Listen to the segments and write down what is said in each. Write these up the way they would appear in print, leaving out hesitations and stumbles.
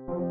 Oh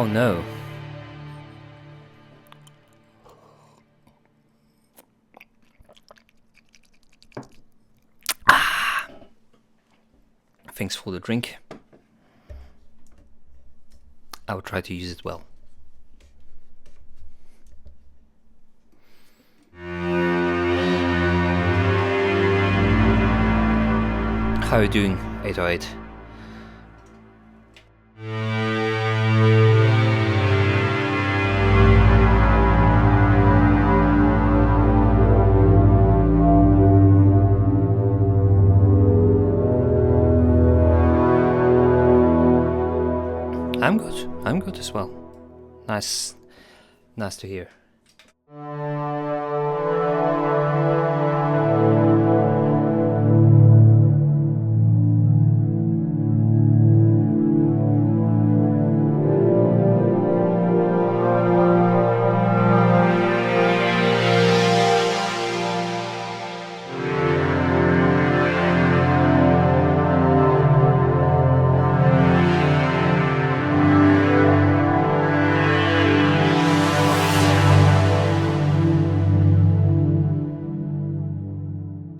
no. Thanks for the drink. I will try to use it well. How are you doing, 808? I'm good as well. Nice to hear.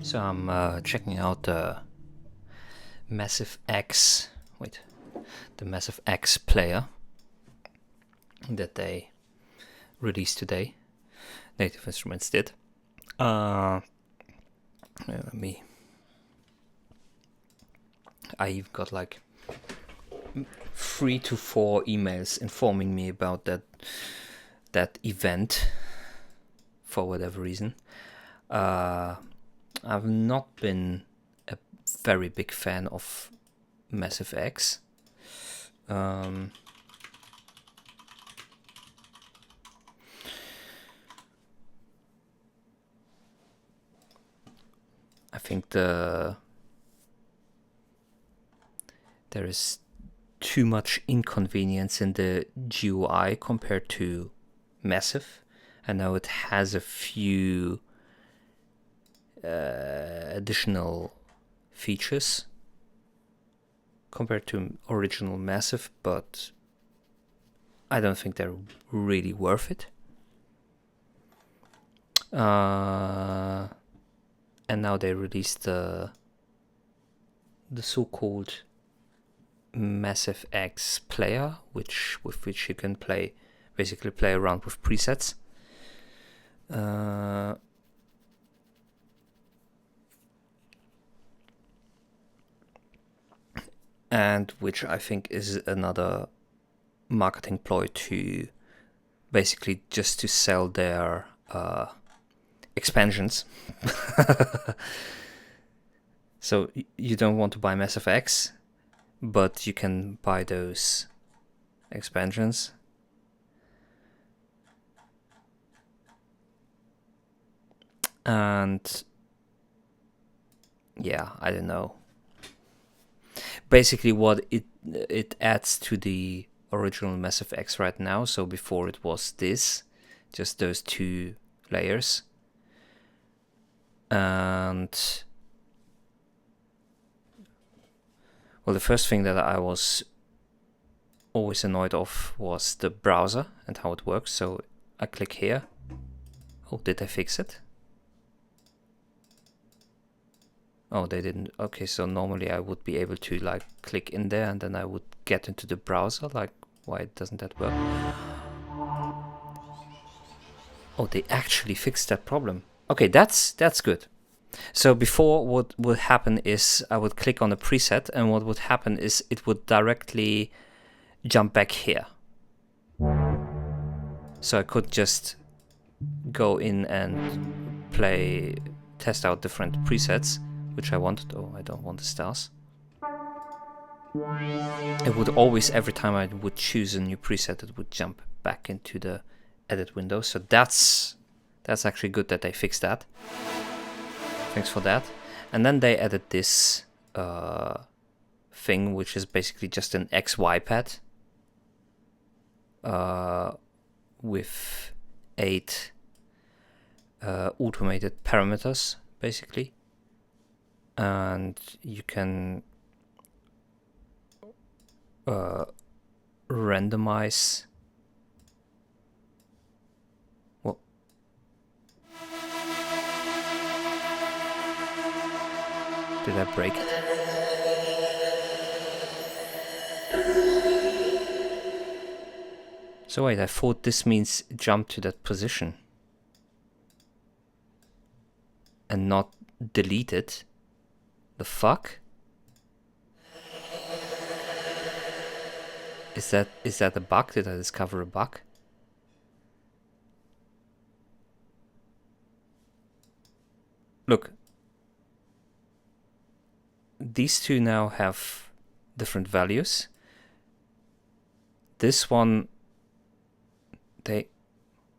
So I'm checking out the Massive X player that they released today. Native Instruments did. I've got like 3 to 4 emails informing me about that event for whatever reason. I've not been a very big fan of Massive X. I think there is too much inconvenience in the GUI compared to Massive. I know it has a few additional features compared to original Massive, but I don't think they're really worth it. And now they released the so-called Massive X player, with which you can basically play around with presets. And which I think is another marketing ploy to basically just to sell their expansions. So you don't want to buy Massive X, but you can buy those expansions. And yeah, I don't know. Basically what it adds to the original Massive X right now. So before it was this, just those two layers. And well, the first thing that I was always annoyed of was the browser and how it works. So I click here. Oh, did I fix it? Oh, they didn't. Okay, so normally I would be able to like click in there and then I would get into the browser. Like, why doesn't that work? Oh, they actually fixed that problem. Okay, that's good. So before, what would happen is I would click on a preset, and what would happen is it would directly jump back here. So I could just go in and test out different presets, which I wanted. Oh, I don't want the stars. It would always, every time I would choose a new preset, it would jump back into the edit window. So that's actually good that they fixed that. Thanks for that. And then they added this thing, which is basically just an XY pad with 8 automated parameters, basically. And you can randomize. Well, did I break it? So wait, I thought this means jump to that position and not delete it. The fuck? Is that a bug? Did I discover a bug? Look, these two now have different values. This one,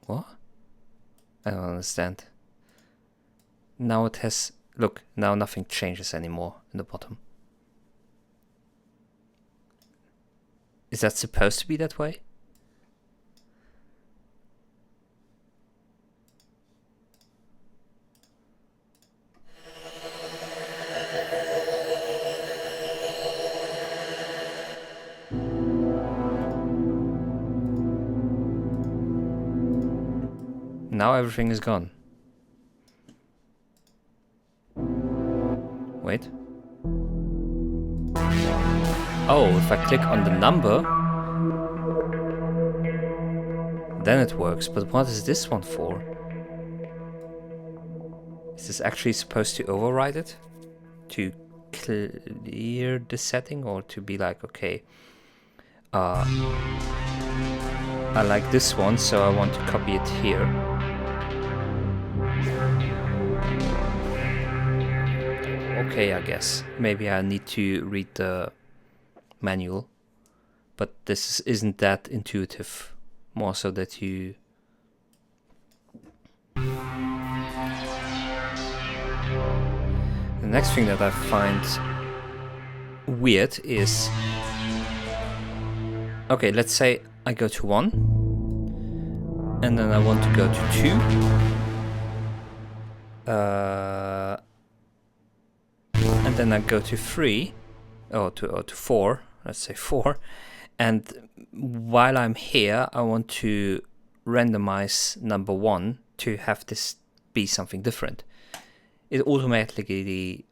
what? I don't understand. Now it has, look, now nothing changes anymore in the bottom. Is that supposed to be that way? Now everything is gone. Wait. Oh, if I click on the number, then it works. But what is this one for? Is this actually supposed to override it? To clear the setting, or to be like, okay, I like this one, so I want to copy it here. Okay, I guess. Maybe I need to read the manual, but this isn't that intuitive. More so that you... The next thing that I find weird is... Okay, let's say I go to 1, and then I want to go to 2, and then I go to 3, or to 4, let's say 4, and while I'm here, I want to randomize number 1 to have this be something different. It automatically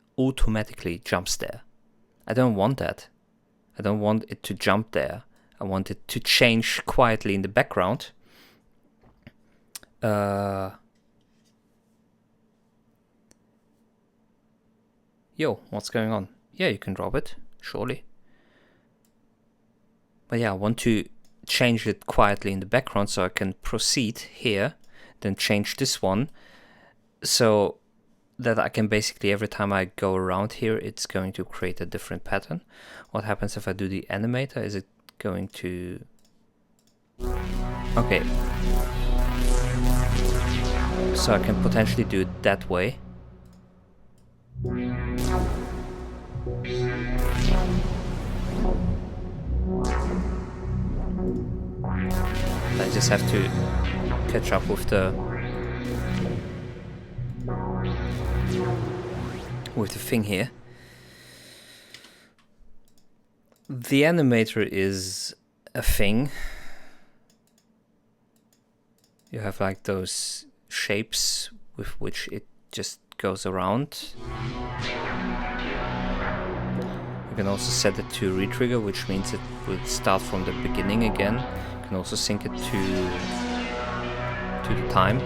jumps there. I don't want that. I don't want it to jump there. I want it to change quietly in the background. Yo, what's going on? Yeah, you can drop it, surely. But yeah, I want to change it quietly in the background so I can proceed here, then change this one, so that I can basically, every time I go around here, it's going to create a different pattern. What happens if I do the animator? Is it going to Okay. So I can potentially do it that way. I just have to catch up with the thing here. The animator is a thing. You have like those shapes with which it just goes around. You can also set it to retrigger, which means it will start from the beginning again. You can also sync it to the time.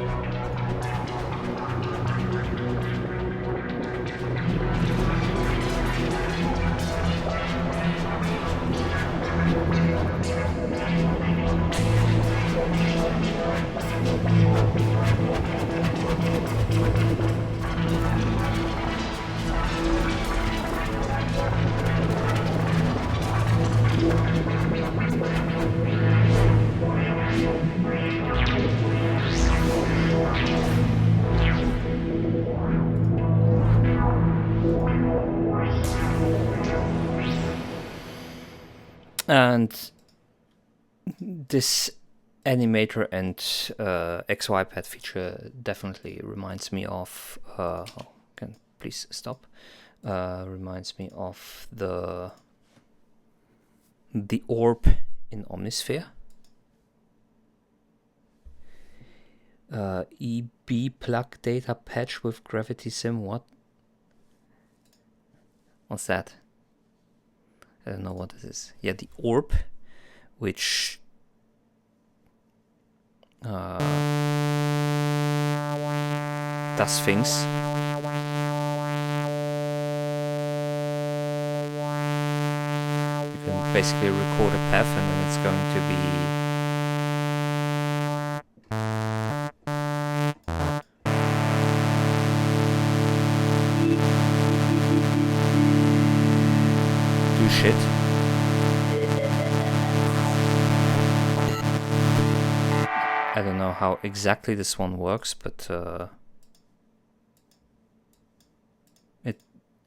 And this animator and XY pad feature definitely reminds me of can please stop, reminds me of the orb in Omnisphere. EB plug data patch with gravity sim. What's that? I don't know what this is. Yeah, the orb, which does things. You can basically record a path and then it's going to be do shit. I don't know how exactly this one works, but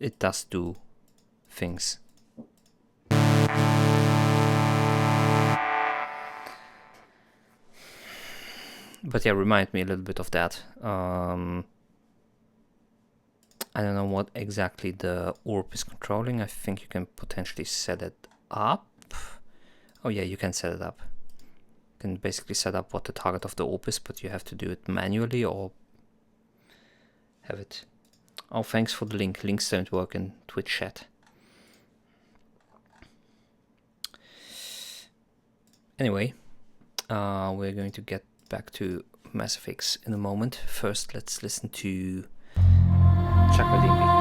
it does do things. But yeah, remind me a little bit of that. I don't know what exactly the orb is controlling. I think you can potentially set it up. Oh yeah, you can set it up. You can basically set up what the target of the orb is, but you have to do it manually or have it. Oh, thanks for the link. Links don't work in Twitch chat. Anyway, we're going to get back to Mass Effects in a moment. First, let's listen to Chakradimbi.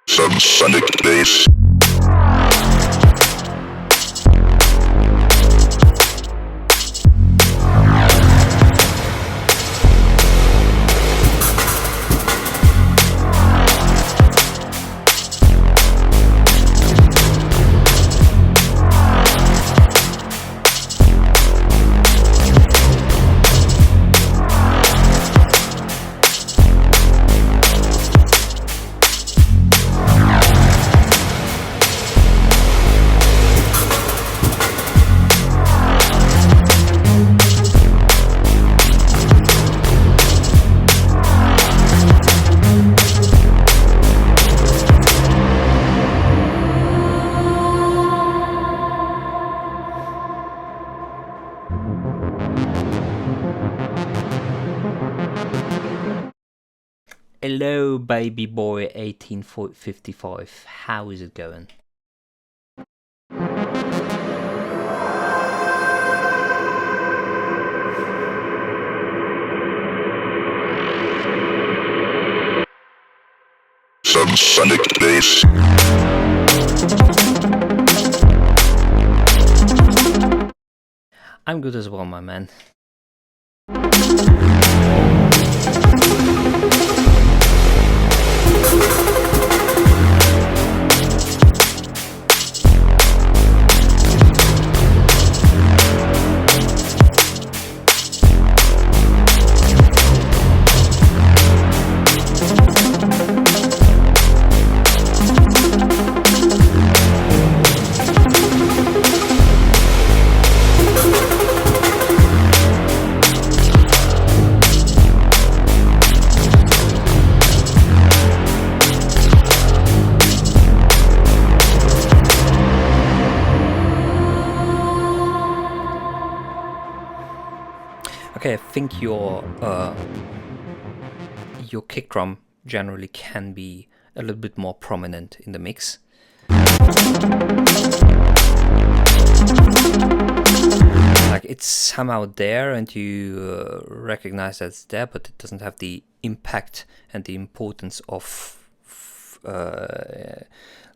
Some sonic bass. Hello, baby boy 1855. How is it going? Some sonic bass. I'm good as well, my man. Okay, I think your kick drum generally can be a little bit more prominent in the mix. Like it's somehow there and you recognize that it's there, but it doesn't have the impact and the importance of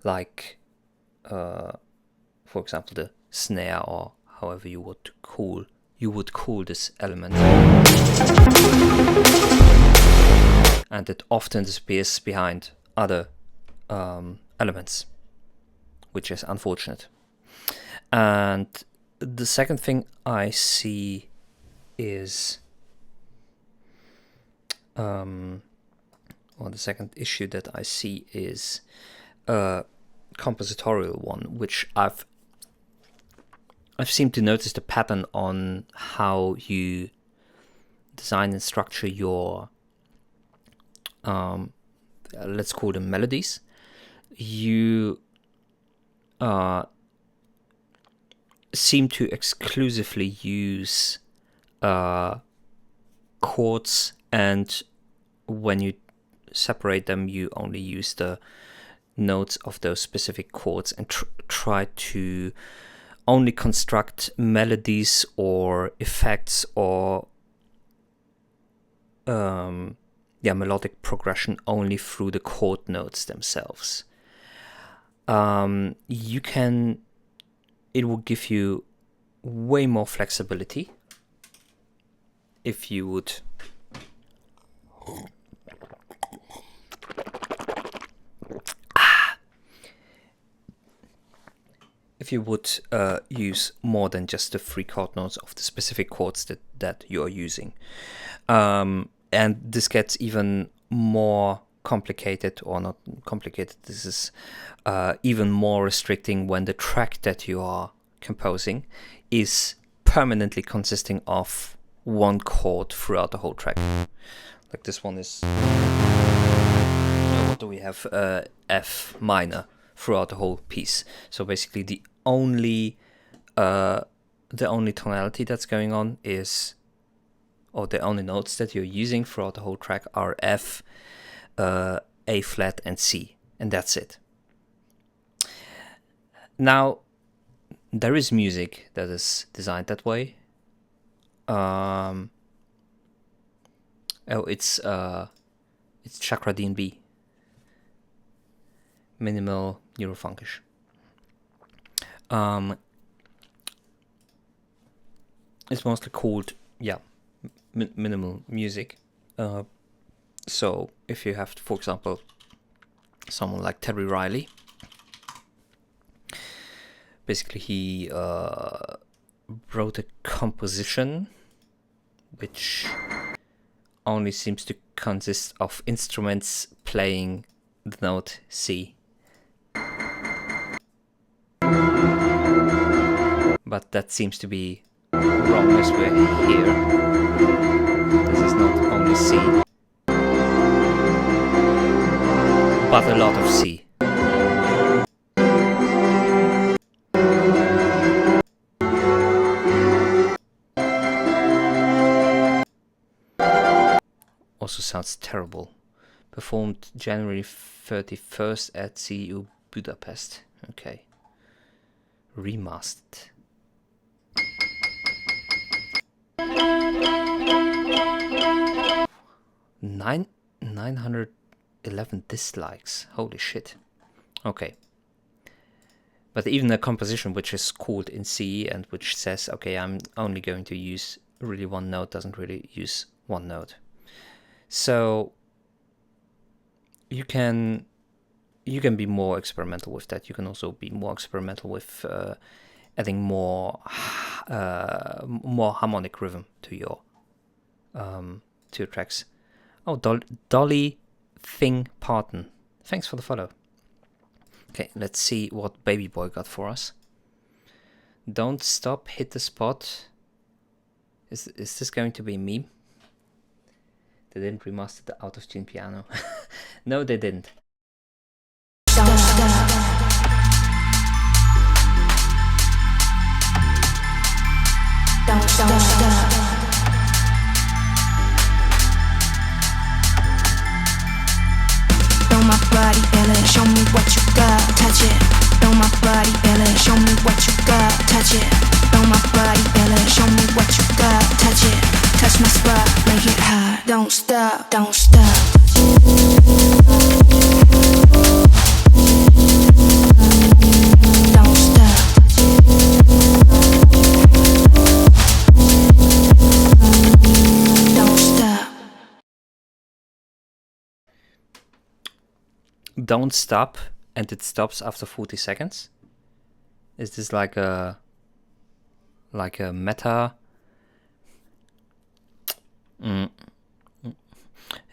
like for example the snare, or however you would call this element. And it often disappears behind other elements, which is unfortunate. And the second thing I see is, or the second issue that I see is a compositorial one, which I've seemed to notice the pattern on how you design and structure your let's call them melodies. You seem to exclusively use chords, and when you separate them you only use the notes of those specific chords and try to only construct melodies or effects or melodic progression only through the chord notes themselves. It will give you way more flexibility if you would use more than just the 3 chord notes of the specific chords that you're using. And this gets even more complicated, or not complicated, this is even more restricting when the track that you are composing is permanently consisting of 1 chord throughout the whole track. Like this one is, what do we have? F minor throughout the whole piece. So basically the only tonality that's going on is, or the only notes that you're using throughout the whole track are F, A flat and C, and that's it. Now there is music that is designed that way. It's Chakra D&B, minimal neurofunkish. It's mostly called minimal music. So if you have, for example, someone like Terry Riley, basically he wrote a composition which only seems to consist of instruments playing the note C. But that seems to be wrong as we're here. This is not only C, but a lot of C. Also sounds terrible. Performed January 31st at CU Budapest. Okay. Remastered. 911 dislikes. Holy shit. Okay. But even a composition which is called in C and which says, okay, I'm only going to use really one note, doesn't really use one note. So you can be more experimental with that. You can also be more experimental with adding more harmonic rhythm to your tracks. Oh, Dolly Thing Parton, thanks for the follow. Okay, let's see what Baby Boy got for us. Don't stop, hit the spot. Is this going to be a meme? They didn't remaster the out of tune piano. No, they didn't. Don't stop. Don't stop. Feel my body, feel it, show me what you got, touch it. Feel my body, feel it, show me what you got, touch it. Feel my body, feel it, show me what you got, touch it. Touch my spot, make it hot. Don't stop, don't stop. Don't stop. Don't stop. Don't stop, and it stops after 40 seconds. Is this like a meta?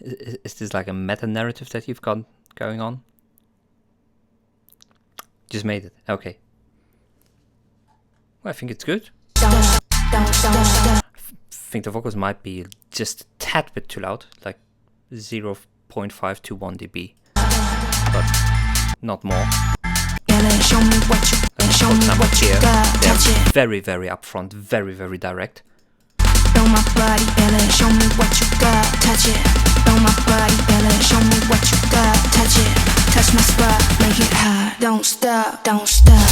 Is this like a meta narrative that you've got going on? Just made it. Okay. Well, I think it's good. I think the vocals might be just a tad bit too loud, like 0.5 to 1 dB, but not more. Show me what you got. They're very, very upfront, very, very direct. Feel my body, feel it, show me what you got, touch it. Feel my body, feel it, show me what you got, touch it. Touch my spot, make it hot. Don't stop, don't stop.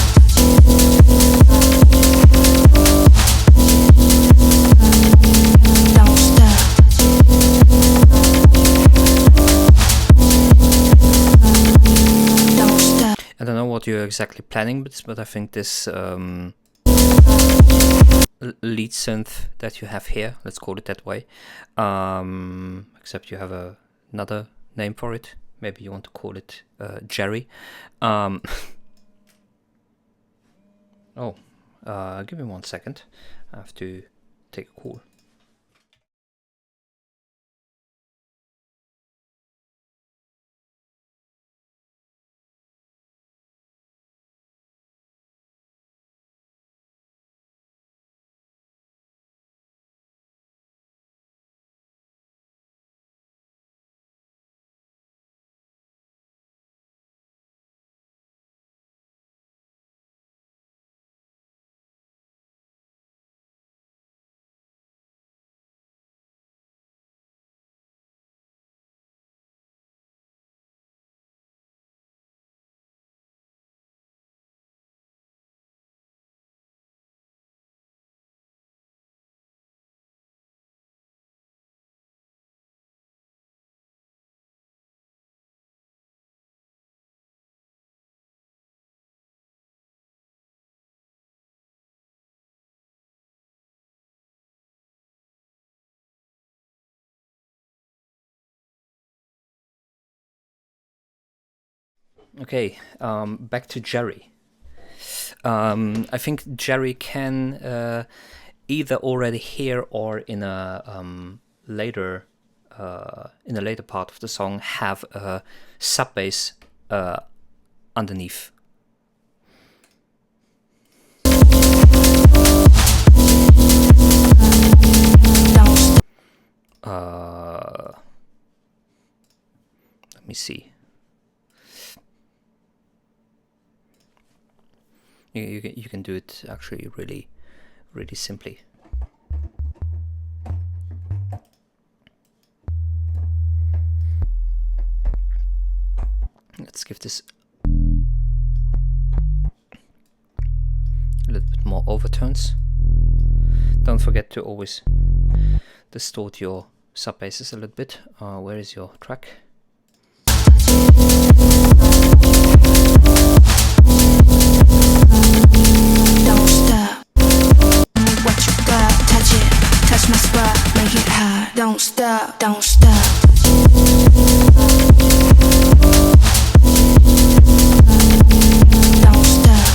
Don't stop. Don't stop. I don't know what you're exactly planning, but I think this lead synth that you have here, let's call it that way, except you have another name for it. Maybe you want to call it Jerry. Oh, give me 1 second. I have to take a call. Okay, back to Jerry. I think Jerry can either already here or in a later part of the song have a sub bass underneath. Let me see. You can do it actually really, really simply. Let's give this a little bit more overtones. Don't forget to always distort your sub basses a little bit. Where is your track? stop, don't stop. Don't stop.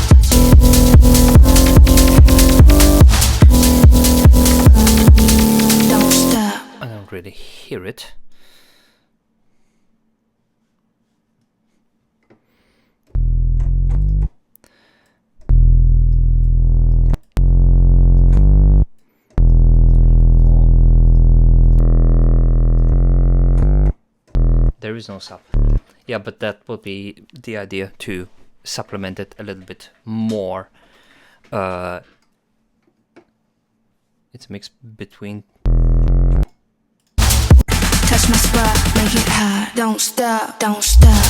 Don't stop. I don't really hear it. There is no sub. Yeah, but that will be the idea, to supplement it a little bit more. It's a mix between. Touch my spot, make it hot. Don't stop, don't stop.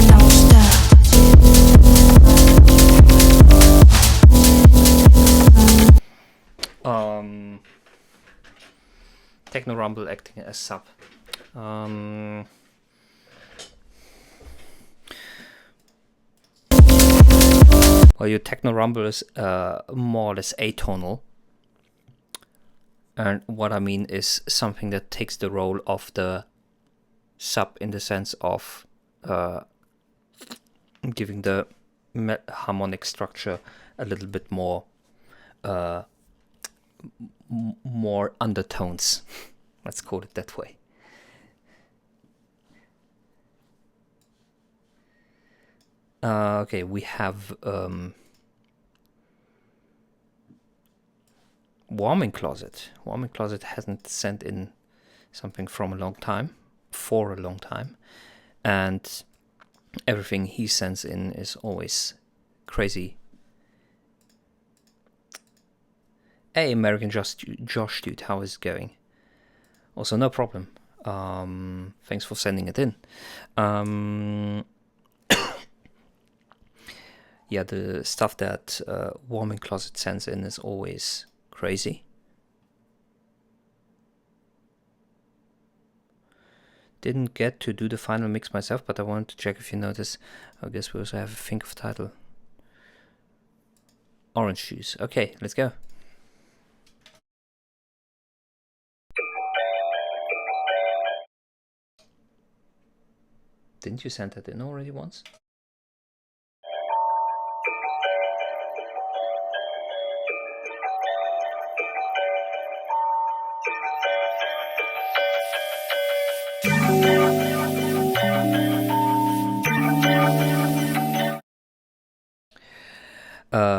Don't stop. Techno Rumble acting as sub. Well, your Techno Rumble is more or less atonal. And what I mean is something that takes the role of the sub in the sense of giving the harmonic structure a little bit more more undertones. Let's call it that way. Okay, we have Warming Closet. Warming Closet hasn't sent in something from a long time, for a long time, and everything he sends in is always crazy. Hey, American Josh dude, how is it going? Also, no problem. Thanks for sending it in. Yeah, the stuff that Warming Closet sends in is always crazy. Didn't get to do the final mix myself, but I wanted to check if you notice. I guess we also have a think of title. Orange Juice. Okay, let's go. Didn't you send that in already once?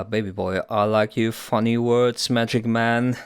Baby boy, I like you funny words, Magic Man.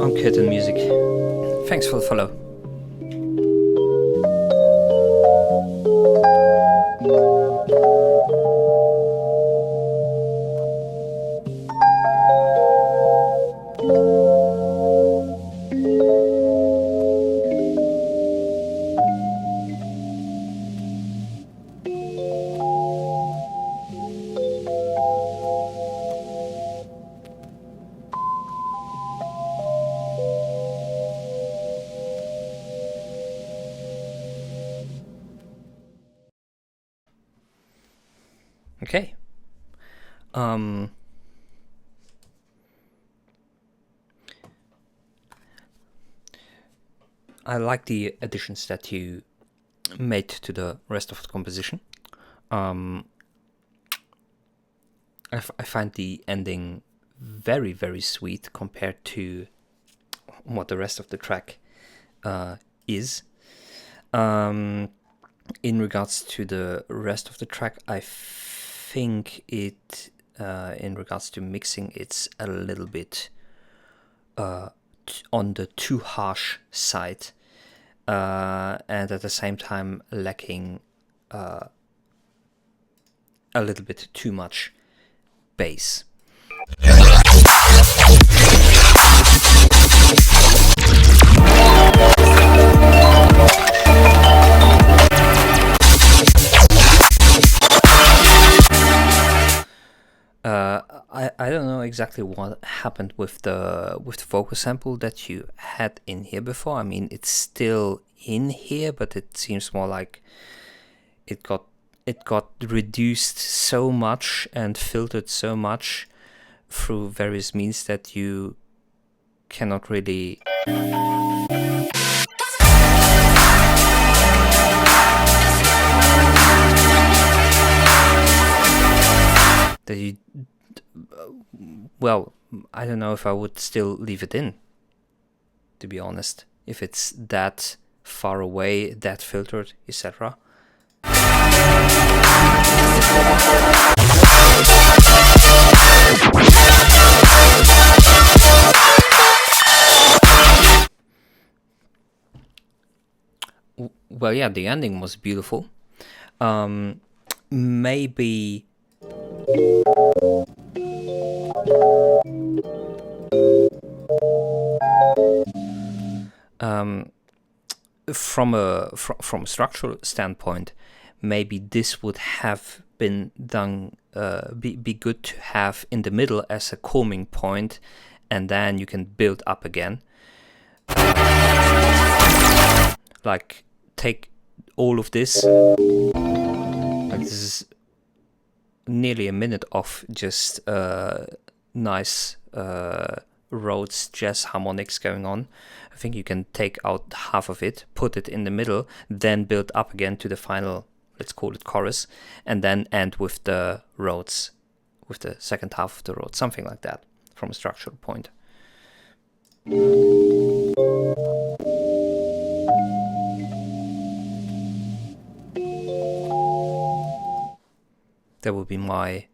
on curtain music. Thanks for the follow. Okay. I like the additions that you made to the rest of the composition. I find the ending very, very sweet compared to what the rest of the track is. In regards to the rest of the track, I think it, in regards to mixing, it's a little bit on the too harsh side, and at the same time lacking a little bit too much bass. I don't know exactly what happened with the vocal sample that you had in here before. I mean, it's still in here, but it seems more like it got reduced so much and filtered so much through various means that you cannot really well, I don't know if I would still leave it in, to be honest, if it's that far away, that filtered, etc. Well, yeah, the ending was beautiful. Maybe from a structural standpoint, maybe this would have been done, be good to have in the middle as a calming point, and then you can build up again. Like, take all of this, like this is nearly a minute of just nice Rhodes jazz harmonics going on. I think you can take out half of it, put it in the middle, then build up again to the final, let's call it chorus, and then end with the Rhodes, with the second half of the Rhodes, something like that, from a structural point. That would be my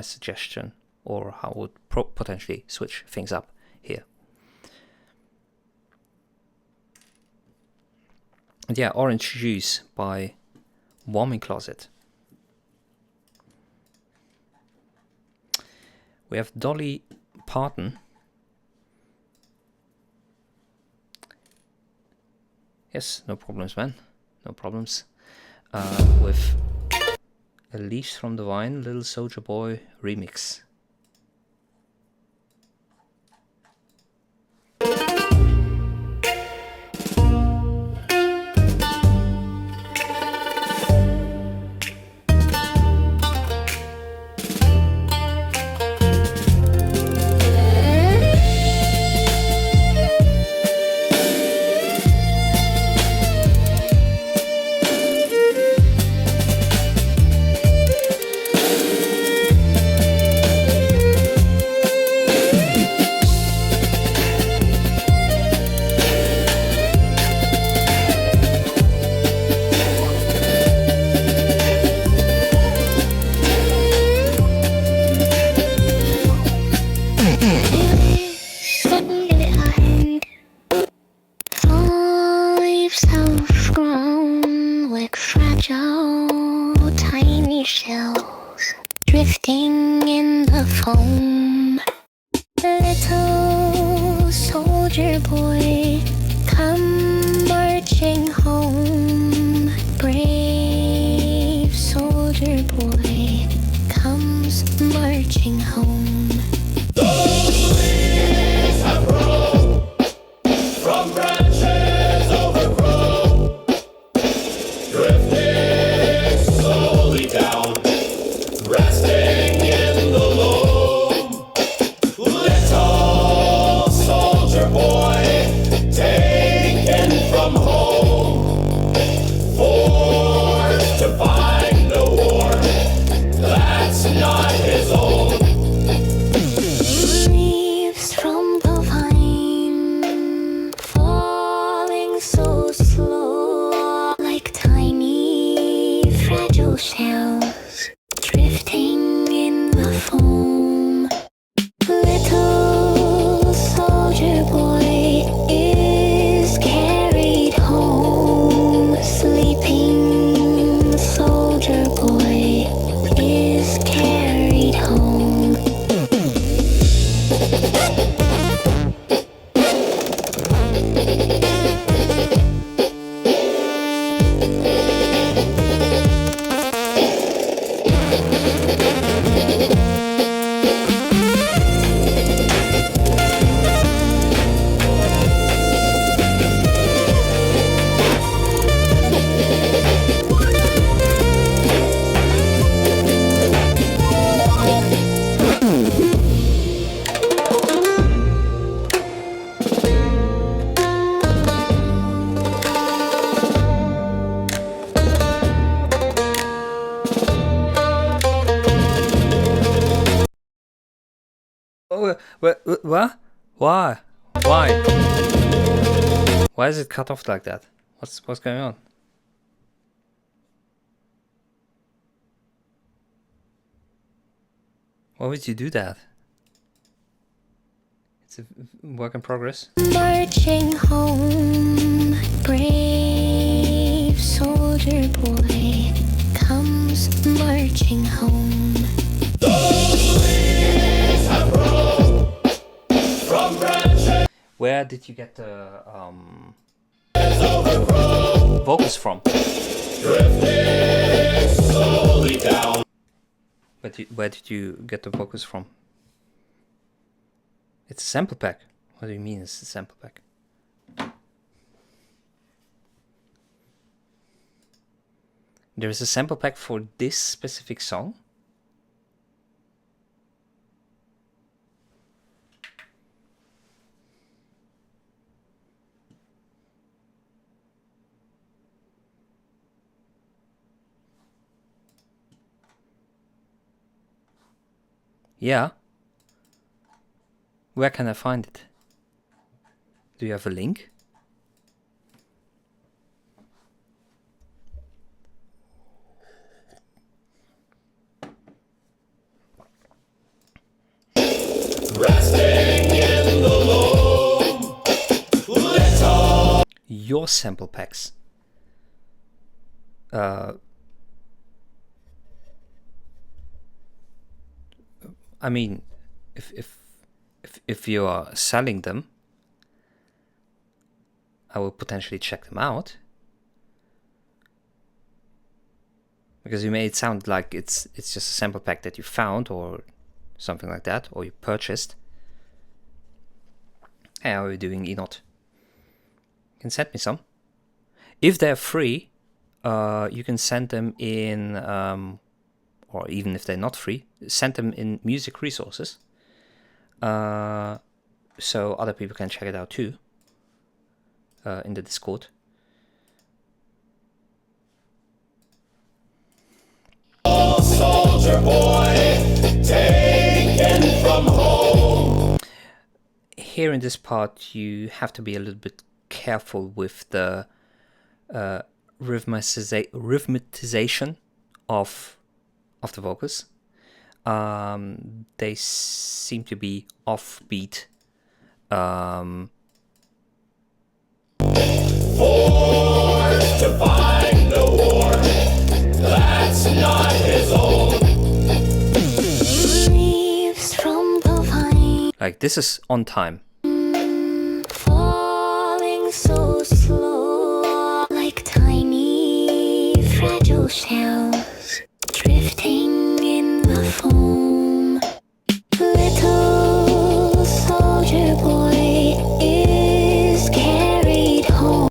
suggestion, or how I would potentially switch things up here. And yeah, Orange Juice by Warming Closet. We have Dolly Parton. Yes, no problems, man. No problems. With A Leash from the Vine, Little Soulja Boy remix. home. Little soldier boy, come marching home. Brave soldier boy comes marching home. Those leaves have grown from branches overgrown, drifting slowly down, resting in the loam. Little soldier boy, taken from home, forced to find a warmth that's not his own. Leaves from the vine falling so slow, like tiny fragile shells drifting in the foam. Little soldier boy is carried home. Sleeping soldier boy is carried home. Oh, what? Why? Why? Why is it cut off like that? What's going on? Why would you do that? It's a work in progress. Marching home, brave soldier boy comes marching home. Those leaves have grown from branches Where did you get the overgrown, vocals from? drifting slowly down. Where did you get the vocals from? It's a sample pack. What do you mean it's a sample pack? There is a sample pack for this specific song? Yeah. Where can I find it? Do you have a link? Resting in the loam. Little Your sample packs. I mean, if you are selling them, I will potentially check them out. Because you made it sound like it's just a sample pack that you found or something like that, or you purchased. Hey, how are you doing, Enot? You can send me some. If they're free, you can send them in, or even if they're not free, send them in music resources. So other people can check it out too. In the Discord. soldier boy, taken from home. Here in this part, you have to be a little bit careful with the rhythmization of the vocals. They seem to be offbeat. Forced to find a warmth that's not his own. Leaves Like, this is on time. Falling so slow, like tiny fragile shells, drifting in the foam. Little soldier boy is carried home.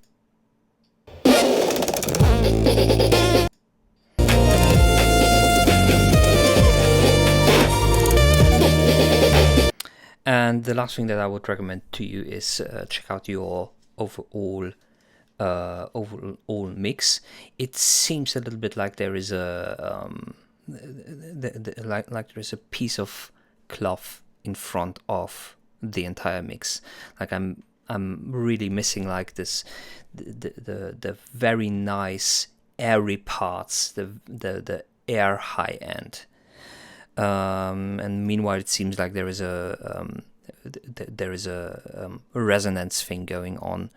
And the last thing that I would recommend to you is check out your overall mix. It seems a little bit like there is a like there is a piece of cloth in front of the entire mix. Like I'm really missing like this the very nice airy parts, the air high end. And meanwhile, it seems like there is a resonance thing going on.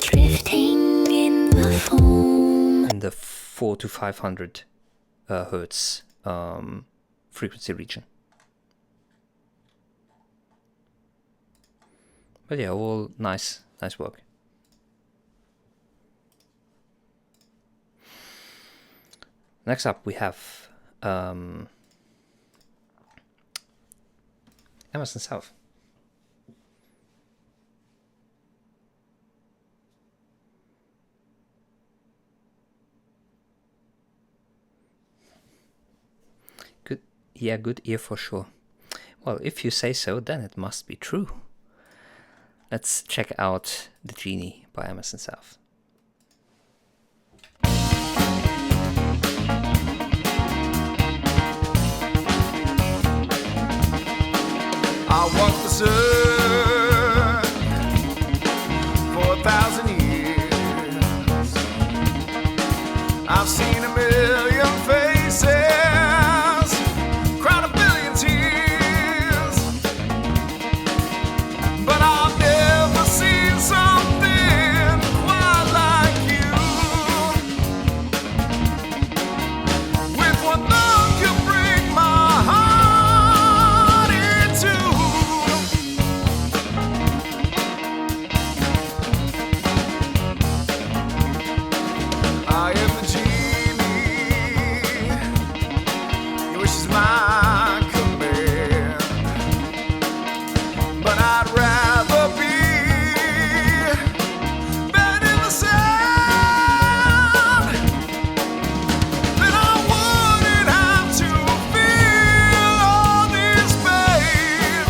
Drifting in the foam. In the 400 to 500 hertz frequency region. But yeah, all nice work. Next up, we have Emerson South. Good, yeah, good ear for sure. Well, if you say so, then it must be true. Let's check out The Genie by Emerson South. I walked this earth for 1,000 years. I've seen a million faces, cried a billion tears, but I've never seen something quite like you. With one look you bring my heart into. I am the genie, your wish is my command, but I'd rather be buried in the sand than I wouldn't have to feel all this pain.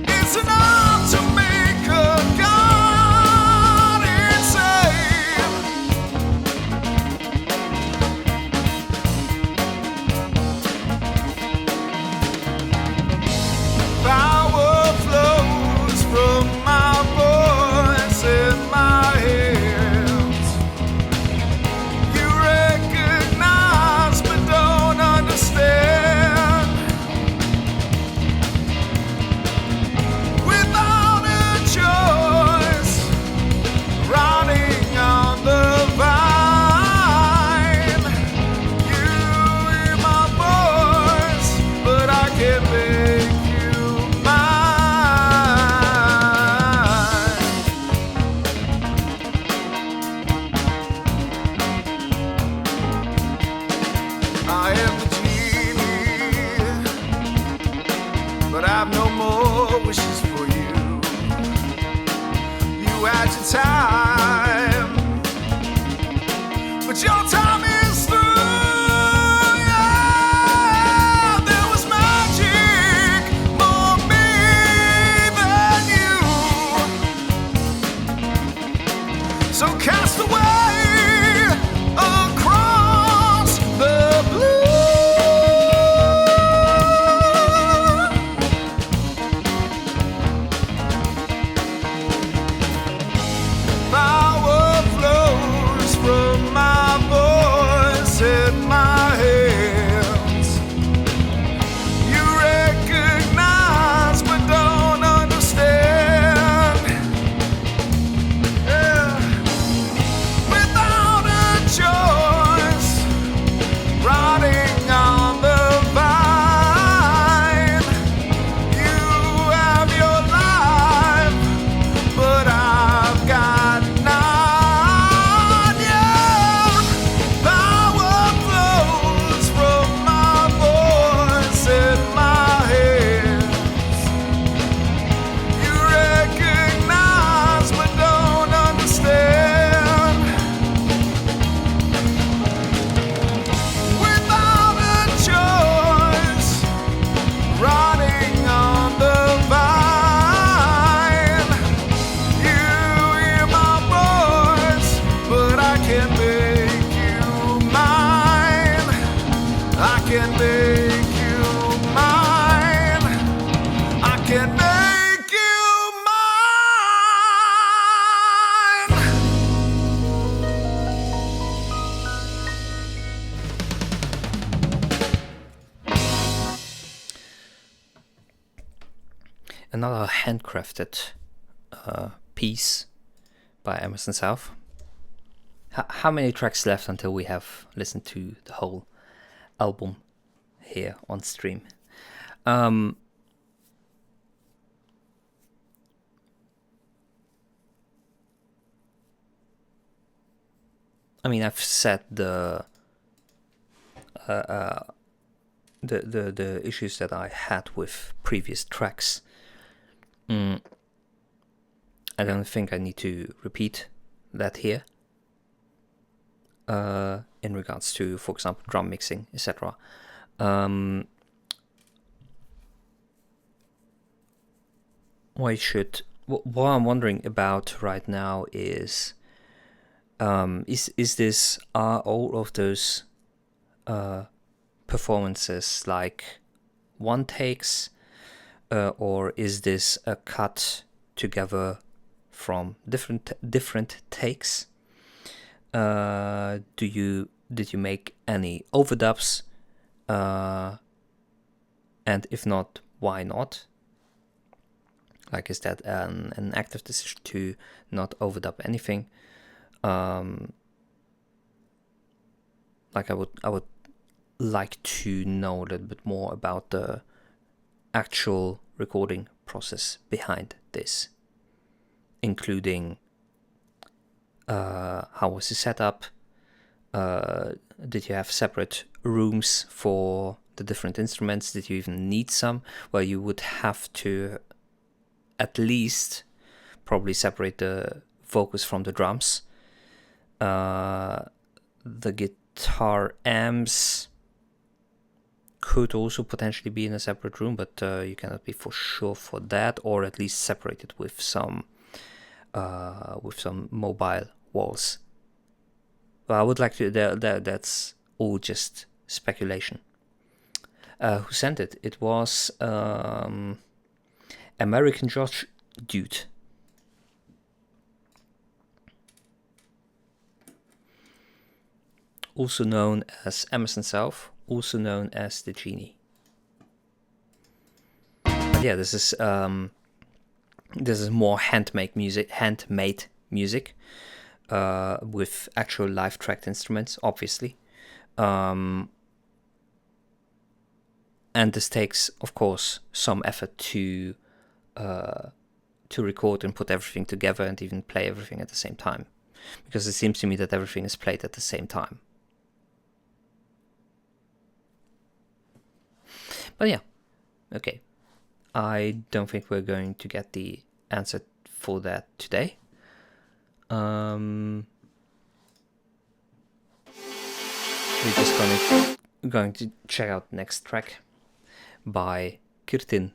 It's enough to make a god insane. Power flows from my voice and my hands. You recognize but don't understand. Without a choice, running on the vine. You hear my voice, but I can't make you mine. I am the genie, but I've no more wishes for you. You had your time, but your time is through. Yeah, there was magic for me than you. So cast away across the blue. another handcrafted piece by Emerson South. How many tracks left until we have listened to the whole album here on stream? I mean, I've said the issues that I had with previous tracks. I don't think I need to repeat that here. In regards to, for example, drum mixing, etc. What I'm wondering about right now is this, are all of those performances like one takes, or is this a cut together from different takes? Did you make any overdubs? And if not, why not? Like, is that an active decision to not overdub anything? Like, I would like to know a little bit more about the actual recording process behind this, including how was the setup? Did you have separate rooms for the different instruments? Did you even need some? Well, you would have to at least probably separate the vocals from the drums. The guitar amps could also potentially be in a separate room, but you cannot be for sure for that, or at least separated with some mobile walls. Well, I would like to. That's all just speculation. Who sent it? It was American Josh Dude. Also known as Emerson South, also known as the Genie. But yeah, this is more handmade music, with actual live tracked instruments, obviously. And this takes, of course, some effort to record and put everything together and even play everything at the same time, because it seems to me that everything is played at the same time. But yeah, okay. I don't think we're going to get the answer for that today. We're just going to check out the next track by Kirtin.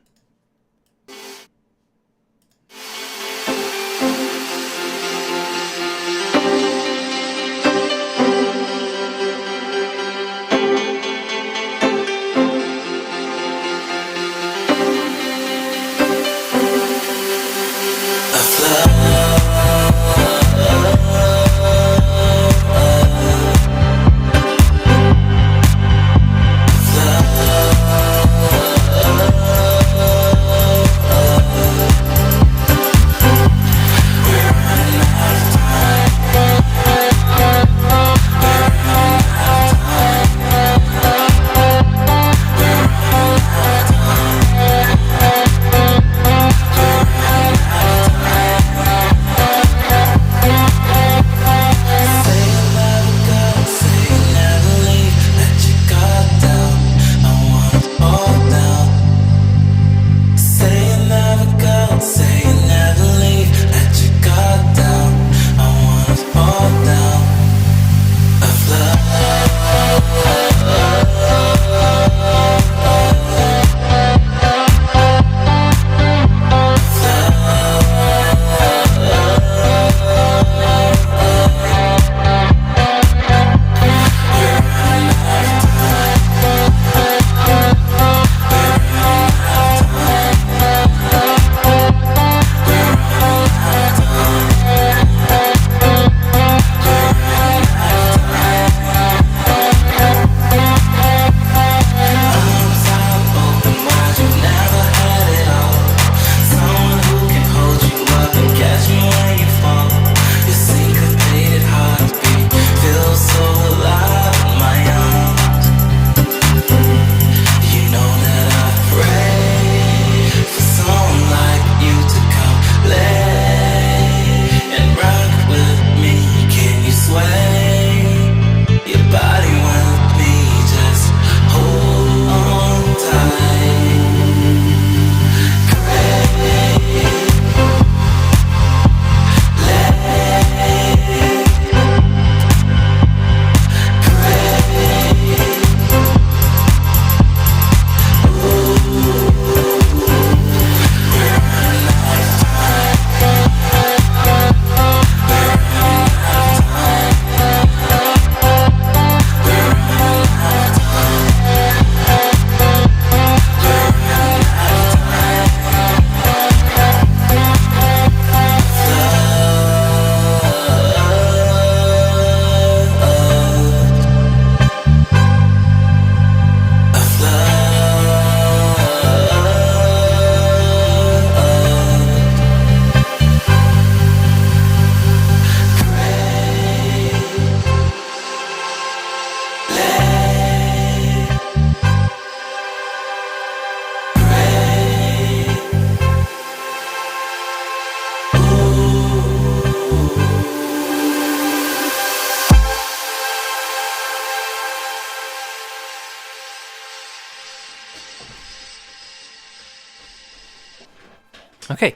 Okay.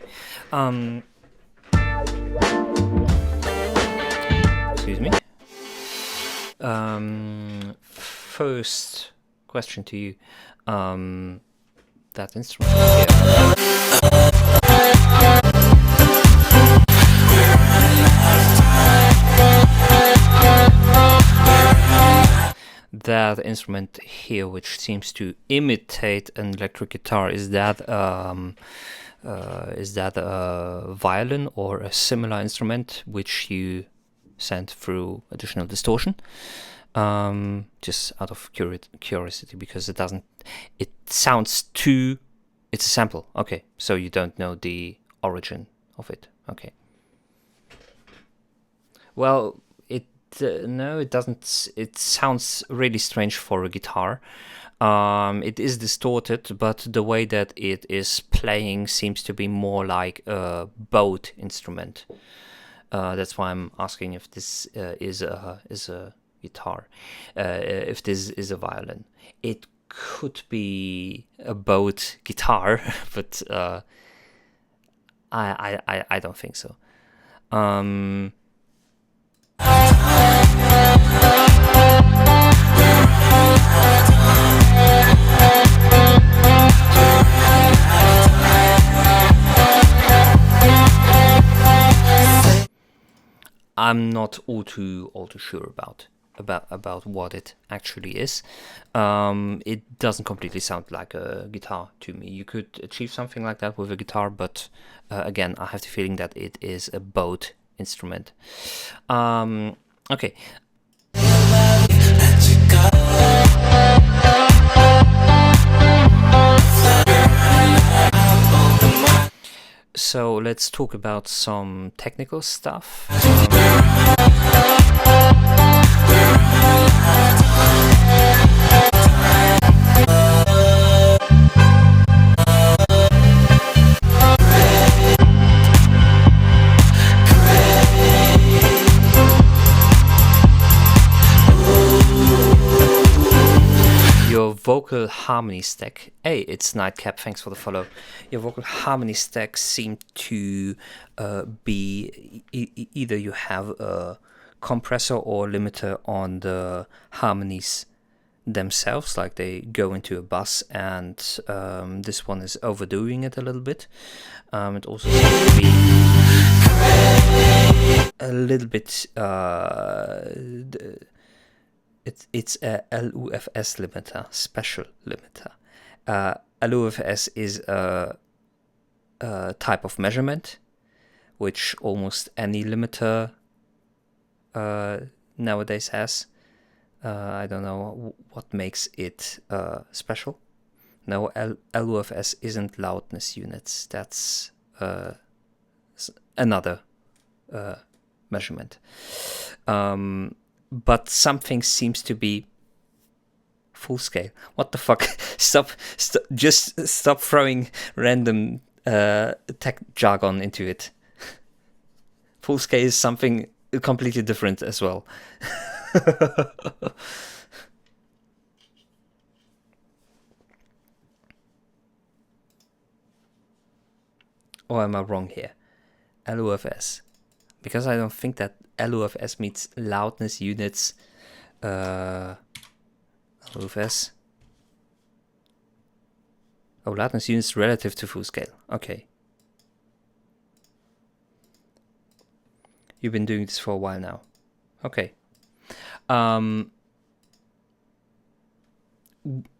Excuse me. First question to you. That instrument here. That instrument here, which seems to imitate an electric guitar, is that a violin or a similar instrument which you sent through additional distortion? Just out of curiosity, because it sounds too. It's a sample. Okay, so you don't know the origin of it. Okay. Well, no, it doesn't. It sounds really strange for a guitar. It is distorted, but the way that it is playing seems to be more like a bowed instrument. That's why I'm asking if this is a guitar, if this is a violin. It could be a bowed guitar, but I don't think so. I'm not all too sure about what it actually is. It doesn't completely sound like a guitar to me. You could achieve something like that with a guitar, but again, I have the feeling that it is a bowed instrument. Okay. So let's talk about some technical stuff. Your vocal harmony stack. Hey, it's Nightcap, thanks for the follow. Your vocal harmony stack seem to be either you have a compressor or limiter on the harmonies themselves, like they go into a bus, and this one is overdoing it a little bit. It also seems to be a little bit it's a LUFS limiter, special limiter. LUFS is a type of measurement which almost any limiter nowadays has. I don't know what makes it special. No, LUFS isn't loudness units. That's another measurement. But something seems to be full scale. What the fuck? Stop! Just stop throwing random tech jargon into it. Full scale is something completely different as well. Or am I wrong here? LUFS. Because I don't think that LUFS means loudness units. LUFS. Oh, loudness units relative to full scale. Okay. You've been doing this for a while now. Okay.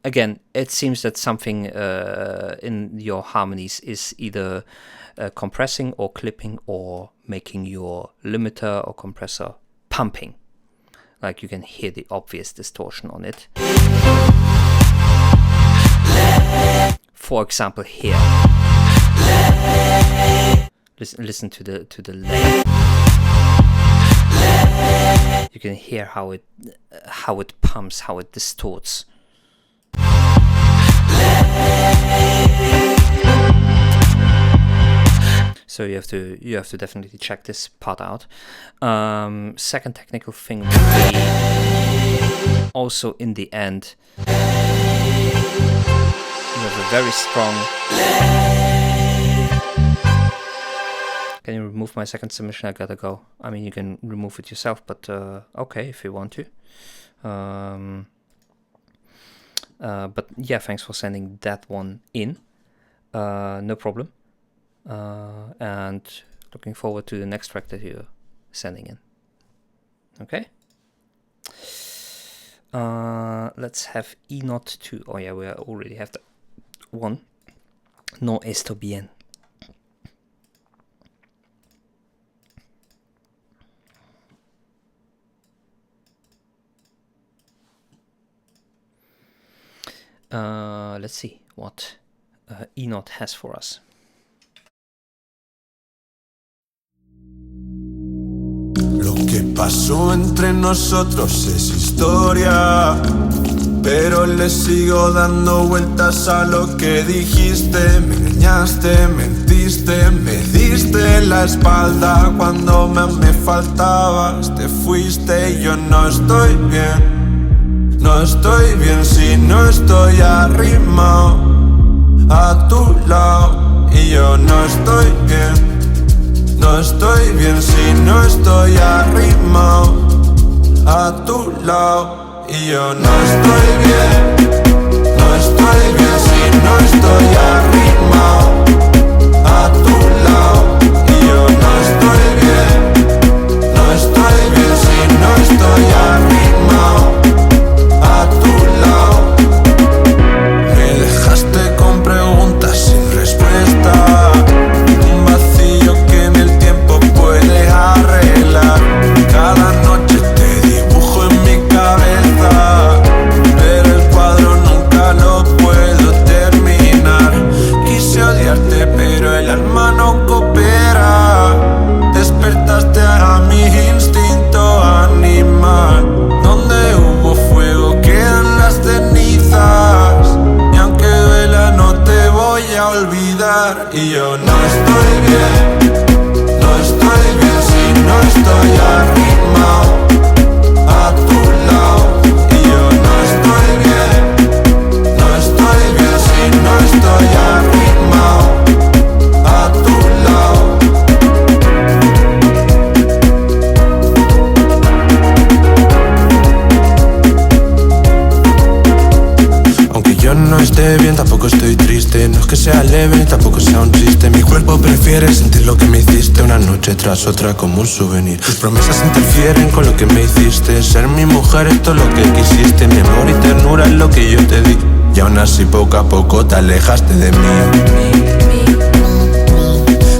Again, it seems that something in your harmonies is either compressing or clipping or making your limiter or compressor pumping. Like you can hear the obvious distortion on it. For example, here. Listen to the lay. You can hear how it pumps, how it distorts. So you have to definitely check this part out. Second technical thing would be also in the end you have a very strong Can you remove my second submission? I gotta go. I mean, you can remove it yourself, but okay, if you want to. But yeah, thanks for sending that one in. No problem. And looking forward to the next track that you're sending in. Okay. Let's have E not 2. Oh yeah, we already have that one. No esto bien. Let's see what E not has for us. Lo que pasó entre nosotros es historia, pero le sigo dando vueltas a lo que dijiste. Me engañaste, mentiste, me diste la espalda cuando me faltabas. Te fuiste y yo no estoy bien. No estoy bien si no estoy arrimado a tu lado. Y yo no estoy bien. No estoy bien si no estoy arrimado a tu lado. Y yo no estoy bien. No estoy bien si no estoy arrimado a tu lado. Y yo no estoy bien. No estoy bien si no estoy arrimado a tu lado. Me dejaste con preguntas sin respuesta, un vacío que en el tiempo puedes arreglar. Cada noche te dibujo en mi cabeza, pero el cuadro nunca lo puedo terminar. Quise odiarte pero el alma no coopera. Despertaste a mi instinto animal. Donde hubo fuego quedan las cenizas, y aunque duela no te voy a olvidar. Y yo no estoy bien. No estoy bien si no estoy arrimado a tu lado. Y yo no estoy bien. No estoy bien si no estoy arrimado a tu lado. Aunque yo no esté bien, tampoco estoy triste. No es que sea leve, tampoco sea un chiste. Mi cuerpo prefiere sentir lo que me hiciste una noche tras otra como un souvenir. Tus promesas interfieren con lo que me hiciste. Ser mi mujer, esto es lo que quisiste. Mi amor y ternura es lo que yo te di. Y aún así poco a poco te alejaste de mí.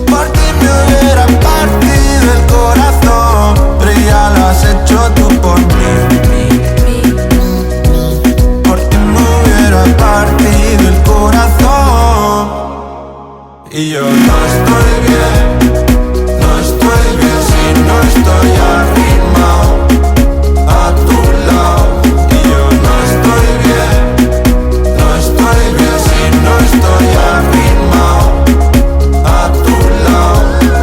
Por ti me hubiera partido el corazón, pero ya lo has hecho tú por mí. Por ti me hubiera partido el corazón. Y yo no estoy bien. No estoy bien si no estoy arrimado a tu lado. Y yo no estoy bien. No estoy bien si no estoy arrimado a tu lado.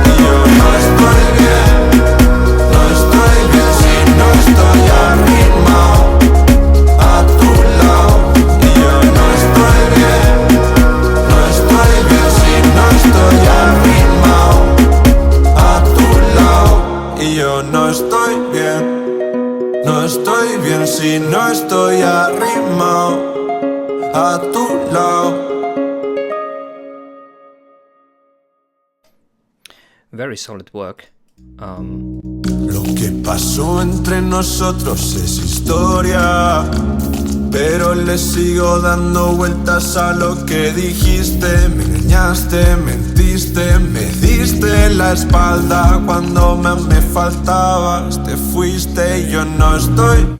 Y yo no estoy bien. No estoy bien si no estoy arrimado a tu lado. Y yo no estoy bien. No estoy bien si no estoy arrimado a tu lado. Y yo no estoy bien. No estoy bien si no estoy arrimado a tu lado. Very solid work. Lo que pasó entre nosotros es historia, pero le sigo dando vueltas a lo que dijiste. Me engañaste, mentiste, me diste la espalda cuando me faltabas. Te fuiste y yo no estoy.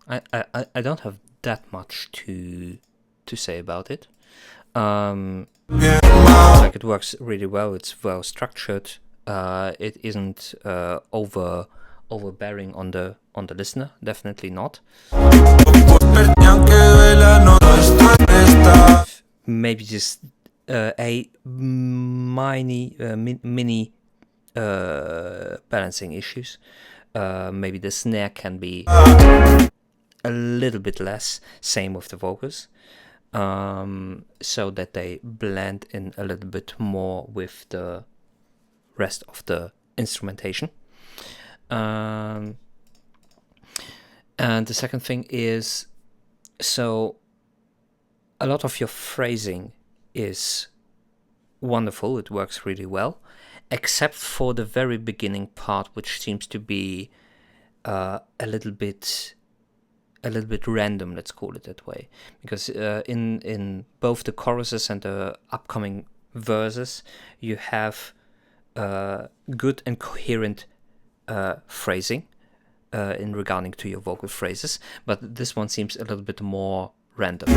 I don't have that much to say about it. Bien mal. Like, it works really well. It's well structured. It isn't overbearing on the listener. Definitely not. Y aunque duela no estoy esta. Maybe just a mini balancing issues. Maybe the snare can be a little bit less. Same with the vocals. so that they blend in a little bit more with the rest of the instrumentation. And the second thing is, so a lot of your phrasing is wonderful, it works really well, except for the very beginning part, which seems to be a little bit random, let's call it that way, because in both the choruses and the upcoming verses you have good and coherent phrasing in regarding to your vocal phrases, but this one seems a little bit more random.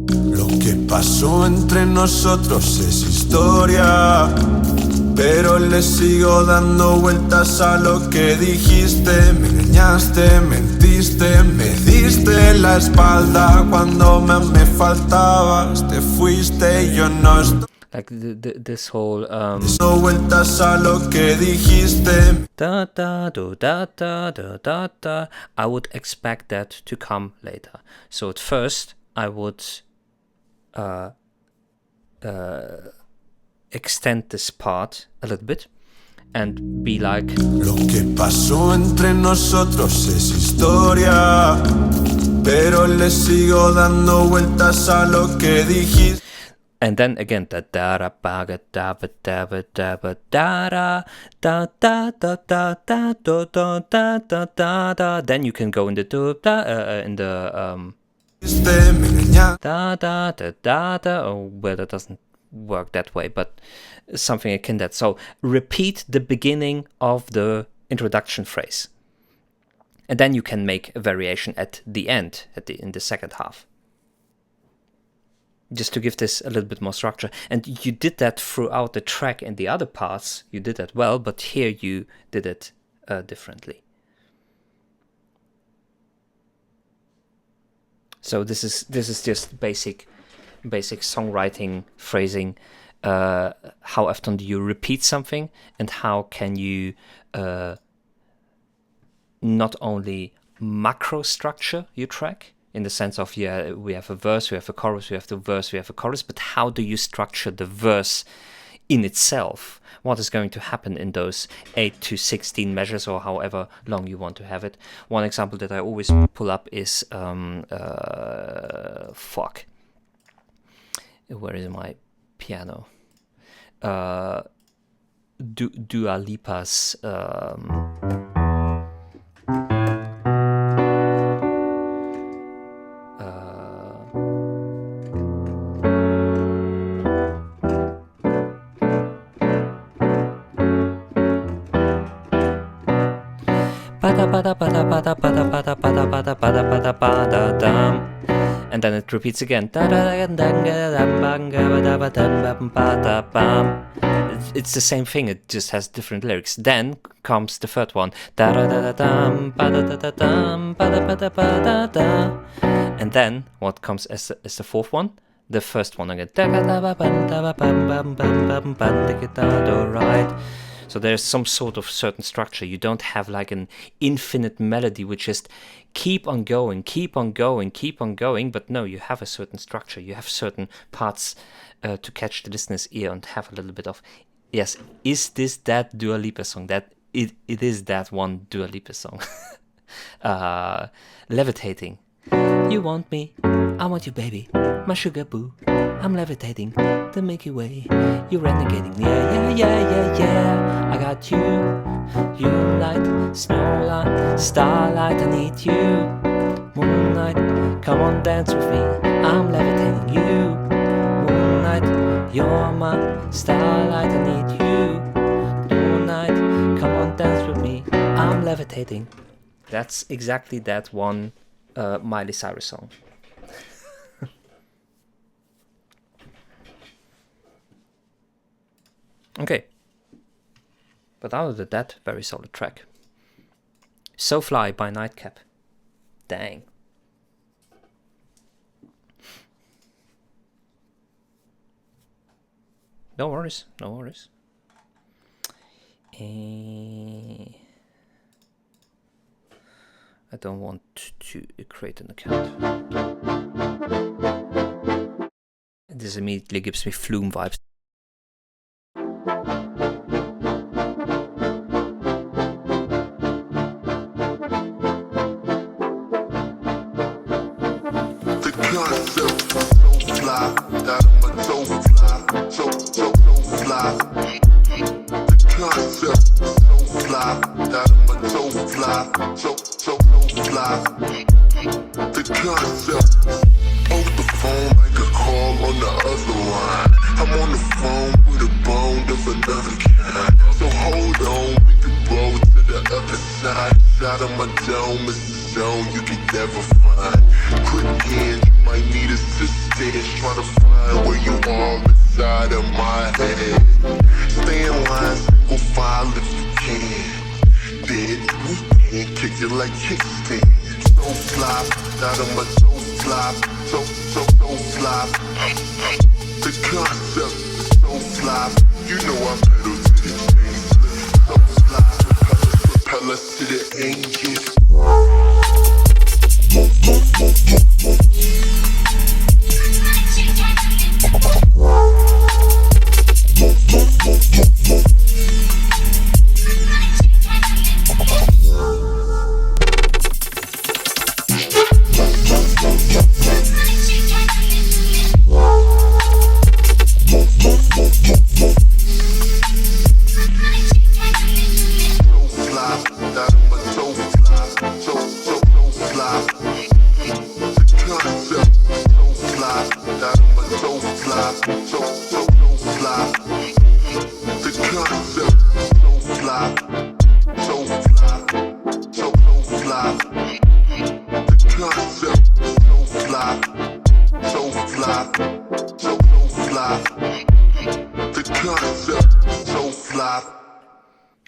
Lo que pasó entre nosotros es historia, pero le sigo dando vueltas a lo que dijiste. Me engañaste, mentiste, me diste la espalda cuando me faltabas. Te fuiste y yo no estoy. Like this whole vueltas a lo que dijiste. Da da do da da da da da. I would expect that to come later. So at first I would extend this part a little bit and be like, lo que pasó entre nosotros es historia, pero le sigo dando vueltas a lo que dijiste. And then again, da da da ba da da ba da ba da ba da da da da da da da da da da da da. Then you can go in the da da da da da. Oh, well, that doesn't work that way, but something akin that. So repeat the beginning of the introduction phrase, and then you can make a variation at the end, in the second half, just to give this a little bit more structure. And you did that throughout the track and the other parts. You did that well, but here you did it differently. So this is just basic songwriting phrasing. How often do you repeat something, and how can you not only macro structure your track, in the sense of, yeah, we have a verse, we have a chorus, we have the verse, we have a chorus, but how do you structure the verse in itself? What is going to happen in those 8 to 16 measures, or however long you want to have it? One example that I always pull up is where is my piano? Dua Lipa's and then it repeats again. It's the same thing, it just has different lyrics. Then comes the third one. And then what comes as the fourth one? The first one again. Right. So there's some sort of certain structure. You don't have like an infinite melody which just keep on going, but no, you have a certain structure. You have certain parts to catch the listener's ear and have a little bit of, yes, is this that Dua Lipa song? That it is that one Dua Lipa song. Levitating. You want me, I want you, baby, my sugar boo. I'm levitating the Milky Way. You're renegading, yeah. I got you, light, snowlight, starlight. I need you, moonlight. Come on, dance with me. I'm levitating you, moonlight. You're my starlight. I need you, moonlight. Come on, dance with me. I'm levitating. That's exactly that one Miley Cyrus song. Okay, but other than that, very solid track. So Fly by Nightcap. Dang. No worries. I don't want to create an account. This immediately gives me Flume vibes. The concept so fly, that I'm a so fly, so fly. The concept so fly, that I'm a so fly, so fly. The concept off the phone like a call on the other line. I'm on the phone with a bone of another kind. So hold on, we can blow to the other side. Side of my dome is the zone you can never find. Quick hands, you might need assistance. Try to find where you are inside of my head. Stay in line, single file if you can. Then we can kick you like kickstand. So fly, that I'm a so fly, so fly. The concept is so fly. You know I pedal to the thing. So fly, propel us to the angels.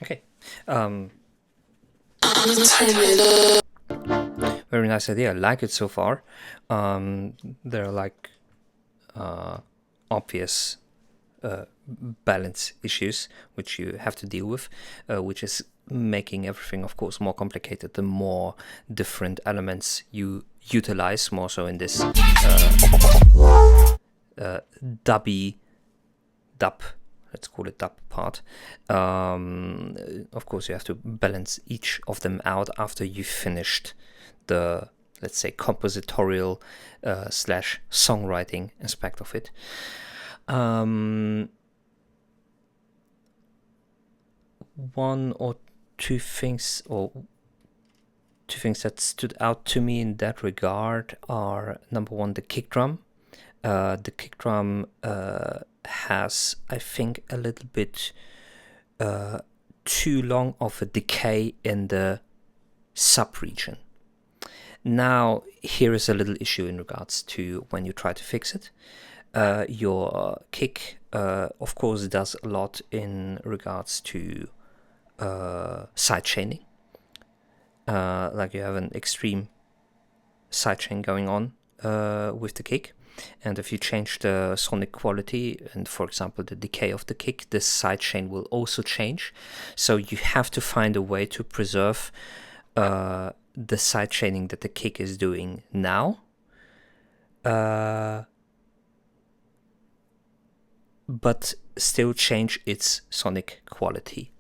Okay. Very nice idea. I like it so far. There are like obvious balance issues which you have to deal with, which is making everything, of course, more complicated the more different elements you utilize, more so in this dub, let's call it dub part. Of course, you have to balance each of them out after you've finished the, let's say, compositorial slash songwriting aspect of it. One or two things that stood out to me in that regard are, number one, the kick drum. The kick drum has, I think, a little bit too long of a decay in the sub-region. Now, here is a little issue in regards to when you try to fix it. Your kick, of course, does a lot in regards to side chaining. Like you have an extreme side chain going on with the kick. And if you change the sonic quality and, for example, the decay of the kick, the side chain will also change. So you have to find a way to preserve the side chaining that the kick is doing now. But still change its sonic quality.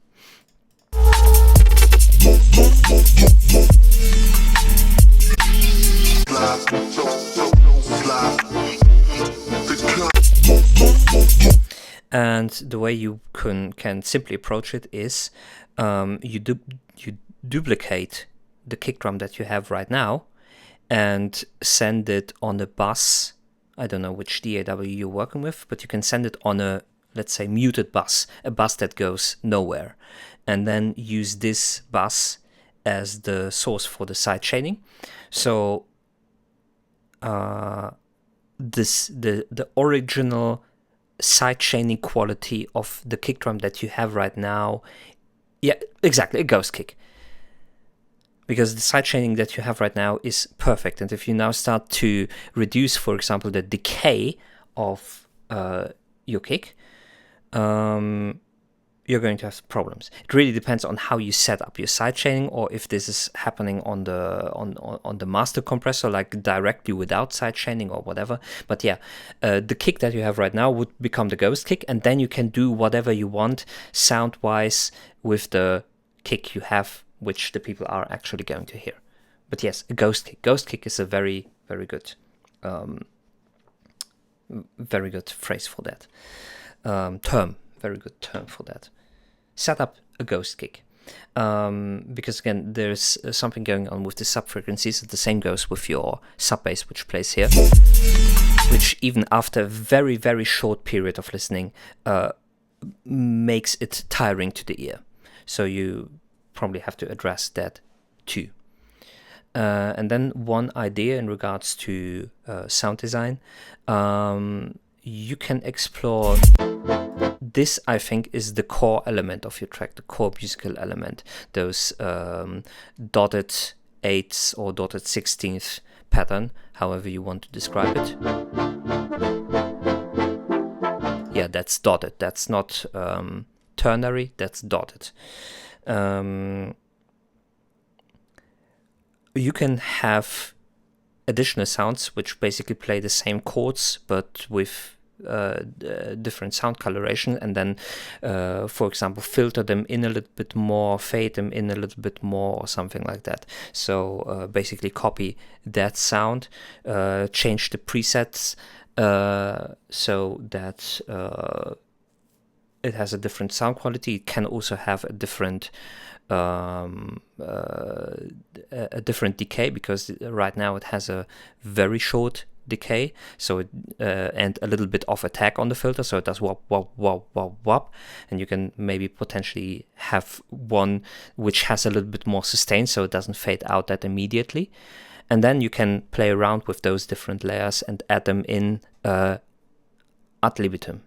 And the way you can simply approach it is you duplicate the kick drum that you have right now and send it on a bus. I don't know which DAW you're working with, but you can send it on a, let's say, muted bus, a bus that goes nowhere, and then use this bus as the source for the side chaining. So the original side chaining quality of the kick drum that you have right now, yeah, exactly, a ghost kick. Because the side chaining that you have right now is perfect. And if you now start to reduce, for example, the decay of your kick, you're going to have problems. It really depends on how you set up your sidechaining, or if this is happening on the master compressor, like directly without sidechaining or whatever. But yeah, the kick that you have right now would become the ghost kick, and then you can do whatever you want sound-wise with the kick you have, which the people are actually going to hear. But yes, a ghost kick. Ghost kick is a very, very good phrase for that. Very good term for that. Set up a ghost kick. Because again, there's something going on with the sub-frequencies. The same goes with your sub-bass, which plays here, which even after a very, very short period of listening makes it tiring to the ear. So you probably have to address that too. And then one idea in regards to sound design, you can explore. This, I think, is the core element of your track, the core musical element. Those dotted 8ths or dotted 16th pattern, however you want to describe it. Yeah, that's dotted. That's not ternary, that's dotted. You can have additional sounds which basically play the same chords but with different sound coloration, and then for example filter them in a little bit more, fade them in a little bit more, or something like that. So basically copy that sound, change the presets so that it has a different sound quality. It can also have a different decay, because right now it has a very short decay, so it and a little bit of attack on the filter, so it does wop wop wop wop wop, and you can maybe potentially have one which has a little bit more sustain, so it doesn't fade out that immediately. And then you can play around with those different layers and add them in ad libitum,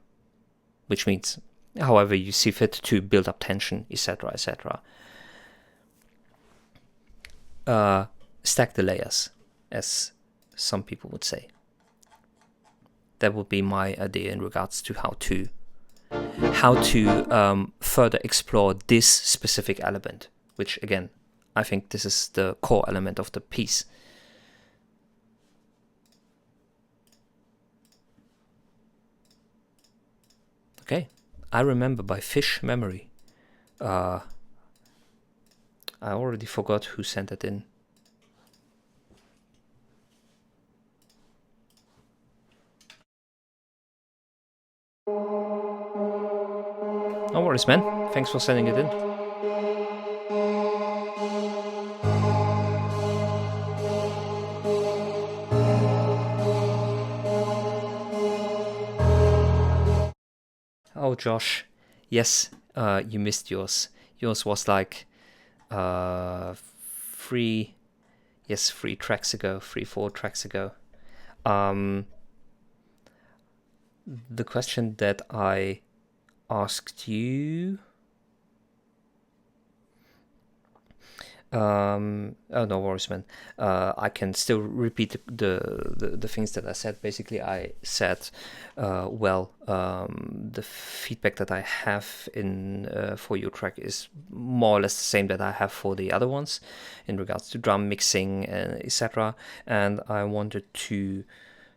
which means however you see fit to build up tension, etc., etc. Stack the layers, as some people would say. That would be my idea in regards to how to further explore this specific element, which again, I think this is the core element of the piece. Okay, I remember by Fish Memory. I already forgot who sent it in. No worries, man. Thanks for sending it in. Oh, Josh. Yes, you missed yours. Yours was like 4 tracks ago. The question that I asked you, oh, no worries, man. I can still repeat the things that I said. Basically, I said, the feedback that I have in for your track is more or less the same that I have for the other ones in regards to drum mixing, etc. And I wanted to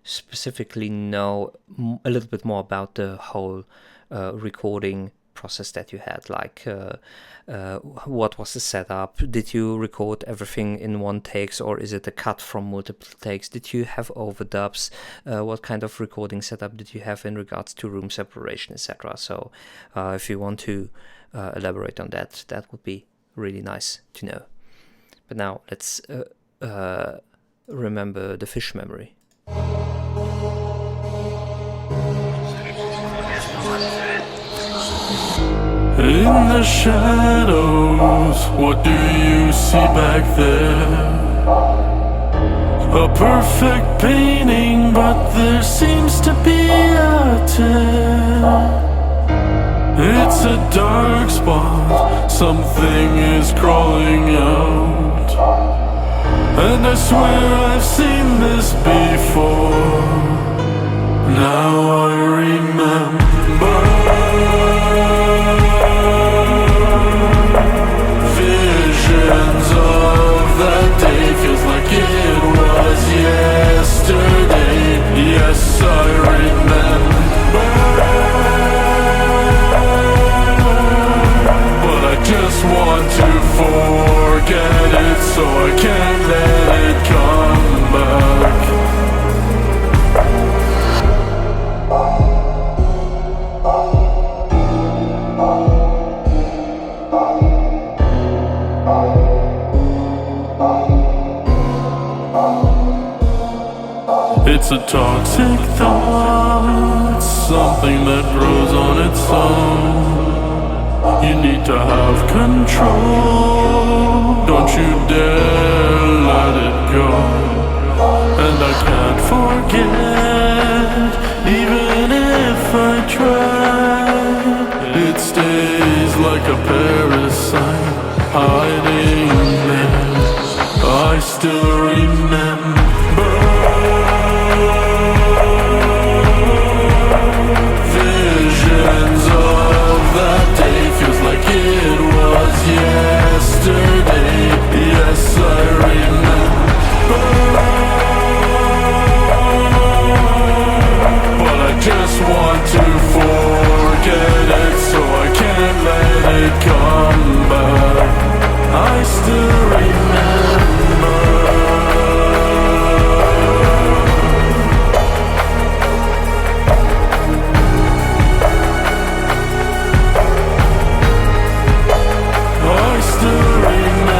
specifically know a little bit more about the whole recording process that you had, like what was the setup? Did you record everything in one takes, or is it a cut from multiple takes? Did you have overdubs? What kind of recording setup did you have in regards to room separation, etc.? So if you want to elaborate on that, that would be really nice to know. But now let's remember the Fish Memory. In the shadows, what do you see back there? A perfect painting, but there seems to be a tear. It's a dark spot, something is crawling out. And I swear I've seen this before. Now I remember. It's a toxic thought, something that grows on its own. You need to have control, don't you dare let it go. And I can't forget, even if I try. It stays like a parasite, hiding there. I still remember visions of that day. Feels like it was yesterday. Yes, I remember, but I just want to forget it, so I can't let it come back. I still remember. I still remember.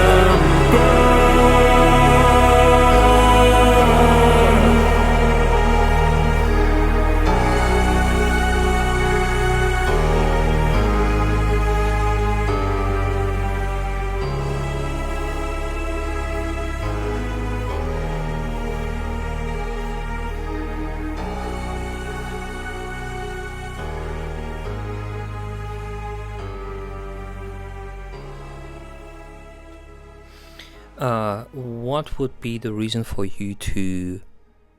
What would be the reason for you to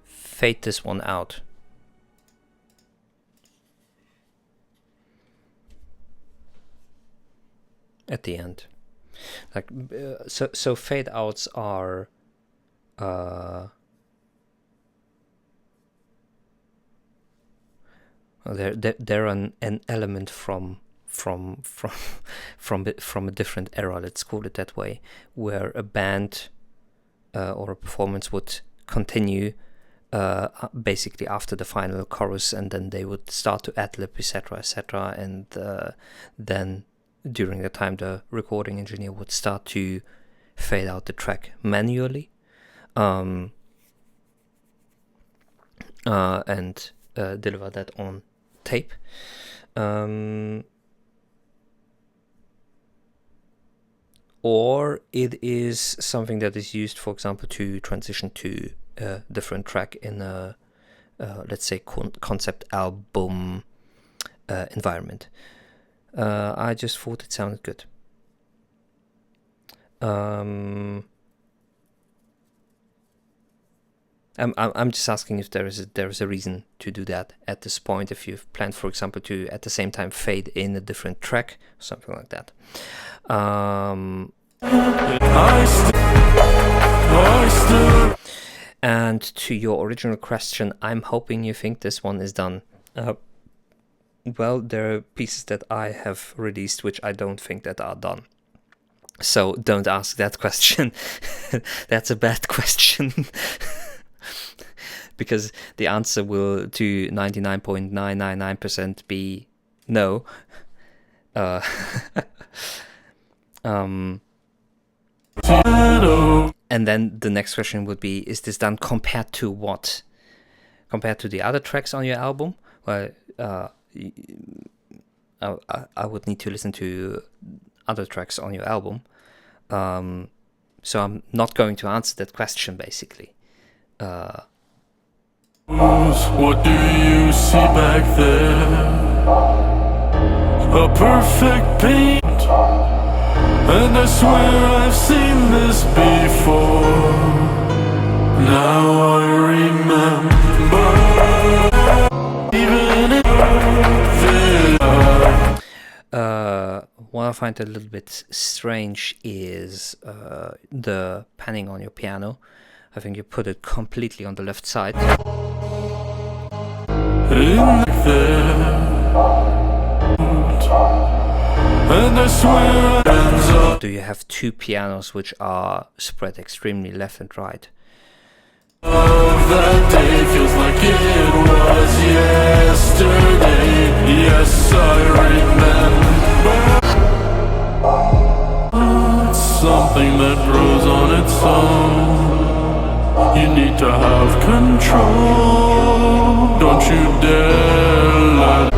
fade this one out? At the end, like so fade outs are they're an element from a different era, let's call it that way, where a band or a performance would continue basically after the final chorus, and then they would start to ad-lib, etc., etc., and then during the time the recording engineer would start to fade out the track manually and deliver that on tape. Or it is something that is used, for example, to transition to a different track in a, let's say, concept album environment. I just thought it sounded good. I'm just asking if there is a reason to do that at this point. If you've planned, for example, to at the same time fade in a different track, something like that. And to your original question, I'm hoping you think this one is done. Well, there are pieces that I have released which I don't think that are done. So don't ask that question. That's a bad question. Because the answer will to 99.999% be no. And then the next question would be, is this done compared to what? Compared to the other tracks on your album? Well, I would need to listen to other tracks on your album. So I'm not going to answer that question, basically. What do you see back there? A perfect paint. And I swear I've seen this before. Now I remember. Even if what I find a little bit strange is the panning on your piano. I think you put it completely on the left side. in there. And I swear hands up. Do you have two pianos which are spread extremely left and right? Of that day feels like it was yesterday. Yes, I remember. It's something that grows on its own. You need to have control. Don't you dare let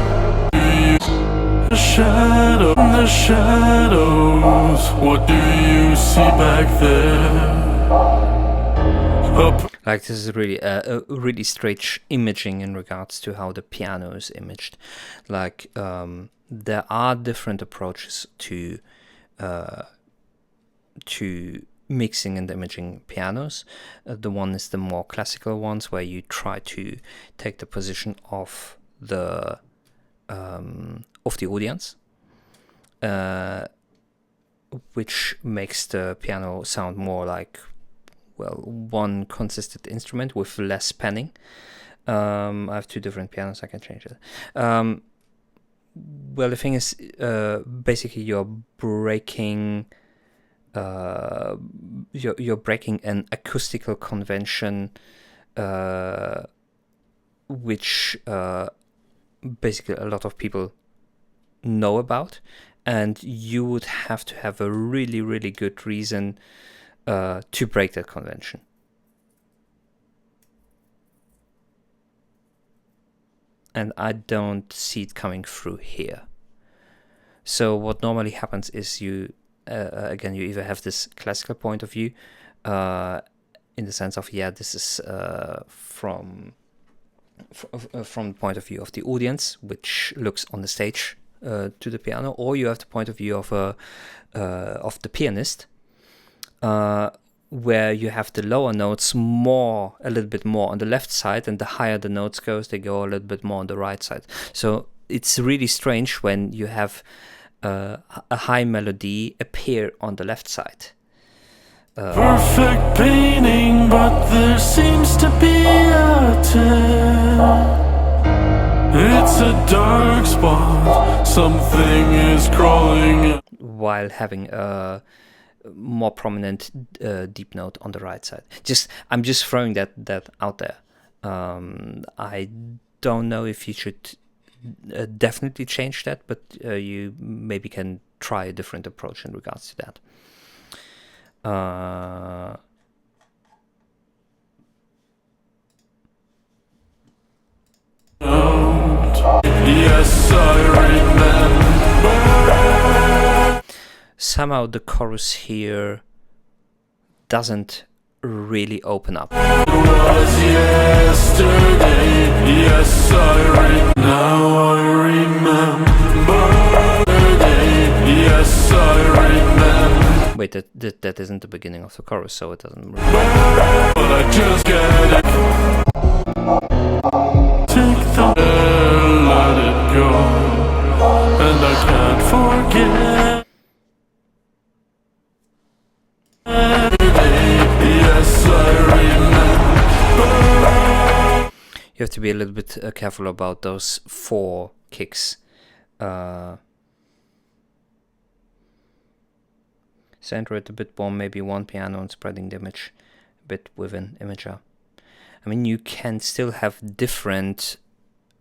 the shadows. What do you see back there? Like, this is really a really strange imaging in regards to how the piano is imaged. Like, there are different approaches to mixing and imaging pianos. The one is the more classical ones, where you try to take the position of the audience, which makes the piano sound more like, well, one consistent instrument with less panning. I have two different pianos, I can change it. Well, the thing is, basically you're breaking you're breaking an acoustical convention, which basically a lot of people know about, and you would have to have a really, really good reason to break that convention. And I don't see it coming through here. So what normally happens is you again, you either have this classical point of view, in the sense of, yeah, this is from the point of view of the audience, which looks on the stage to the piano, or you have the point of view of the pianist, where you have the lower notes a little bit more on the left side, and the higher the notes goes, they go a little bit more on the right side. So it's really strange when you have a high melody appear on the left side. Perfect painting, but there seems to be a tear. It's a dark spot, something is crawling. While having a more prominent deep note on the right side. I'm just throwing that out there. I don't know if you should definitely change that, but you maybe can try a different approach in regards to that. Yes, I remember. Somehow the chorus here doesn't really open up. It was yesterday. Yes, now I remember. Yes, I remember. Wait, that isn't the beginning of the chorus, so it doesn't really... But I just get it. Take the let it go, and I can't forget. Yes, I remember. You have to be a little bit careful about those 4 kicks. Center it a bit more, maybe one piano, and spreading the image a bit within imager. I mean, you can still have different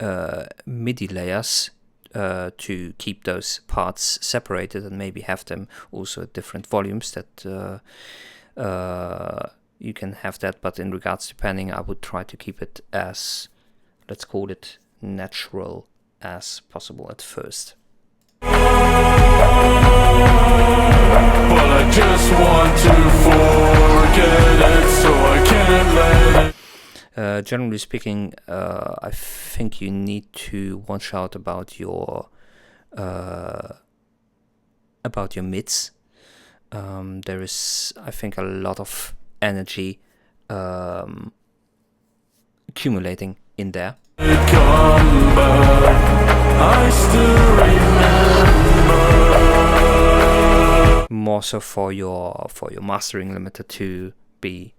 MIDI layers to keep those parts separated, and maybe have them also at different volumes that you can have that. But in regards to panning, I would try to keep it as, let's call it, natural as possible at first. But I just want to forget it, so I can't let it. Generally speaking, I think you need to watch out about your mids. There is, I think, a lot of energy accumulating in there. Come back, I still remember. More so for your mastering limiter to be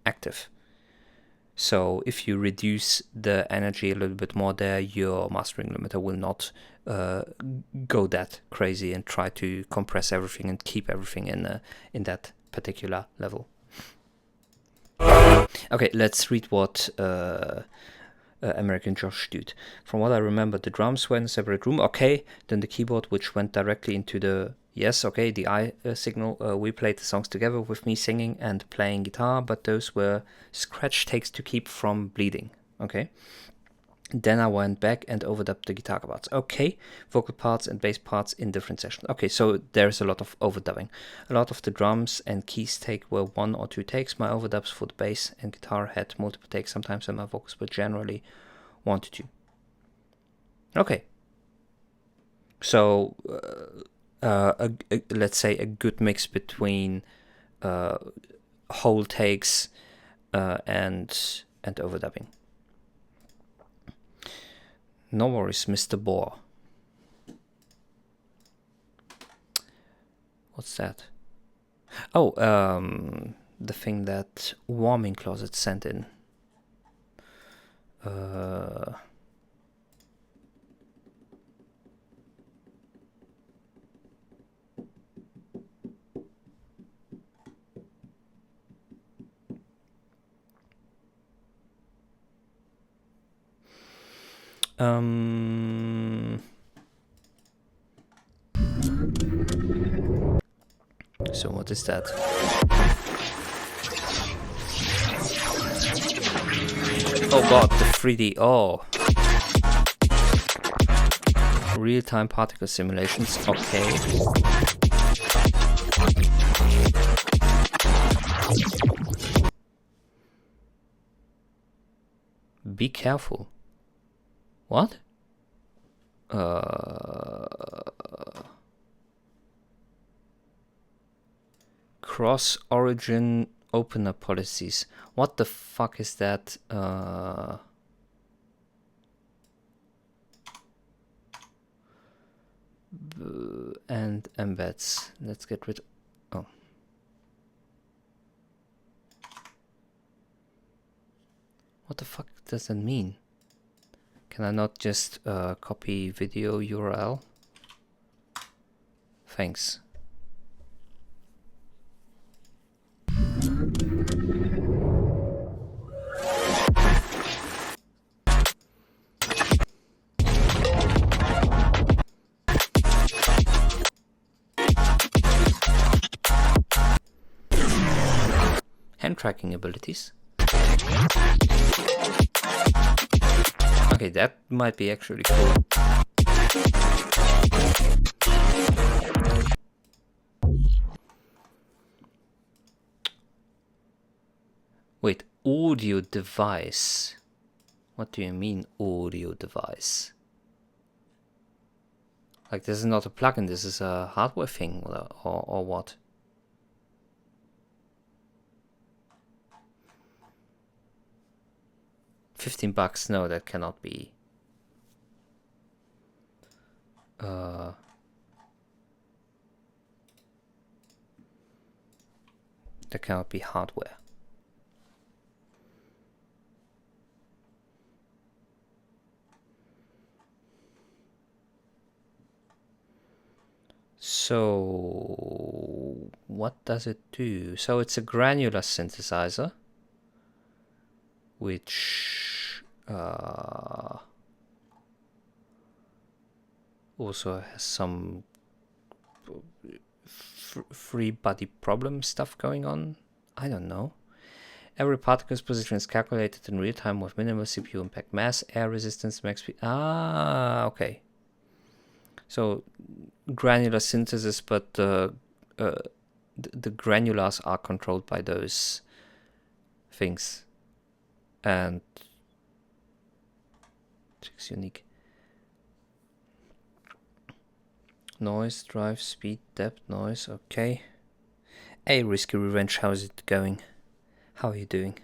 active. So if you reduce the energy a little bit more there, your mastering limiter will not go that crazy and try to compress everything and keep everything in that particular level. Okay, let's read what American Josh dude. From what I remember, the drums were in a separate room. Okay, then the keyboard, which went directly into the the I signal. We played the songs together with me singing and playing guitar, but those were scratch takes to keep from bleeding. Okay. Then I went back and overdubbed the guitar parts. Okay, vocal parts and bass parts in different sessions. Okay, so there's a lot of overdubbing. A lot of the drums and keys take were 1 or 2 takes. My overdubs for the bass and guitar had multiple takes sometimes, and my vocals were generally 1 to 2. Okay. So, let's say a good mix between whole takes and overdubbing. No worries, Mr. Boar. What's that? Oh, the thing that Warming Closet sent in. So what is that? Oh god, the 3D. Oh. Real-time particle simulations. Okay. Be careful. What? Cross-origin opener policies. What the fuck is that? And embeds. Let's get rid of... Oh. What the fuck does that mean? Can I not just copy video URL? Thanks. Hand tracking abilities. Okay, that might be actually cool. Wait, audio device. What do you mean audio device? Like this is not a plugin, this is a hardware thing or what? $15? No, that cannot be. That cannot be hardware. So what does it do? So it's a granular synthesizer, which also has some free body problem stuff going on. I don't know. Every particle's position is calculated in real time with minimal CPU impact, mass, air resistance, max speed. Ah, okay. So granular synthesis, but the granulars are controlled by those things. And it's unique. Noise, drive, speed, depth, noise. Okay. Hey, Risky Revenge, how's it going? How are you doing?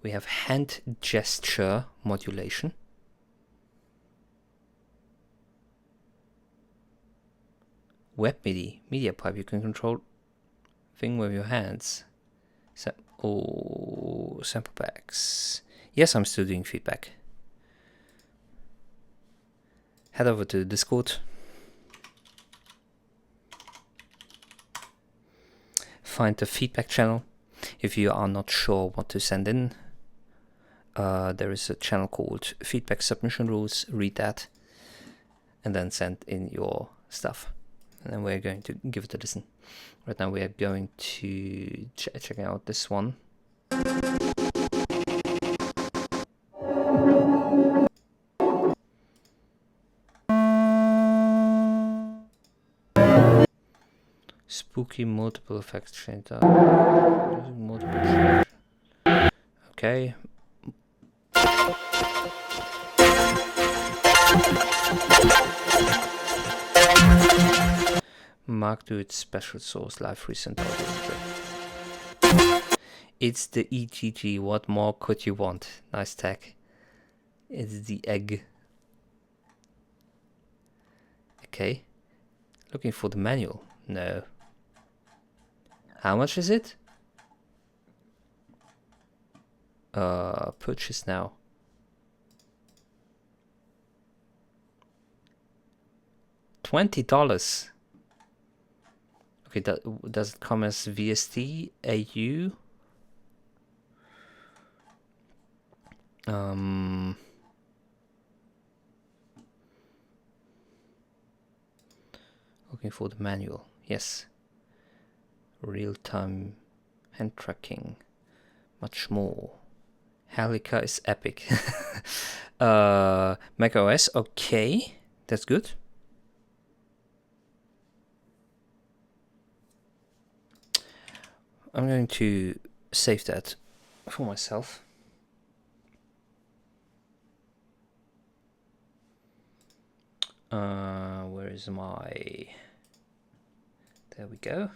We have hand gesture modulation. Web MIDI, media pipe. You can control thing with your hands. Sample packs. Yes, I'm still doing feedback. Head over to Discord. Find the feedback channel. If you are not sure what to send in, there is a channel called Feedback Submission Rules. Read that and then send in your stuff. And then we're going to give it a listen. Right now we are going to check out this one. Spooky multiple effects change. Okay. Mark to its special source live recent audio. It's the EGG. What more could you want? Nice tag. It's the egg. Okay. Looking for the manual. No. How much is it? Purchase now. $20. Okay, does it come as VST, AU? Looking for the manual. Yes. Real-time hand tracking. Much more. Helica is epic. Mac OS, okay. That's good. I'm going to save that for myself. Where is my... There we go.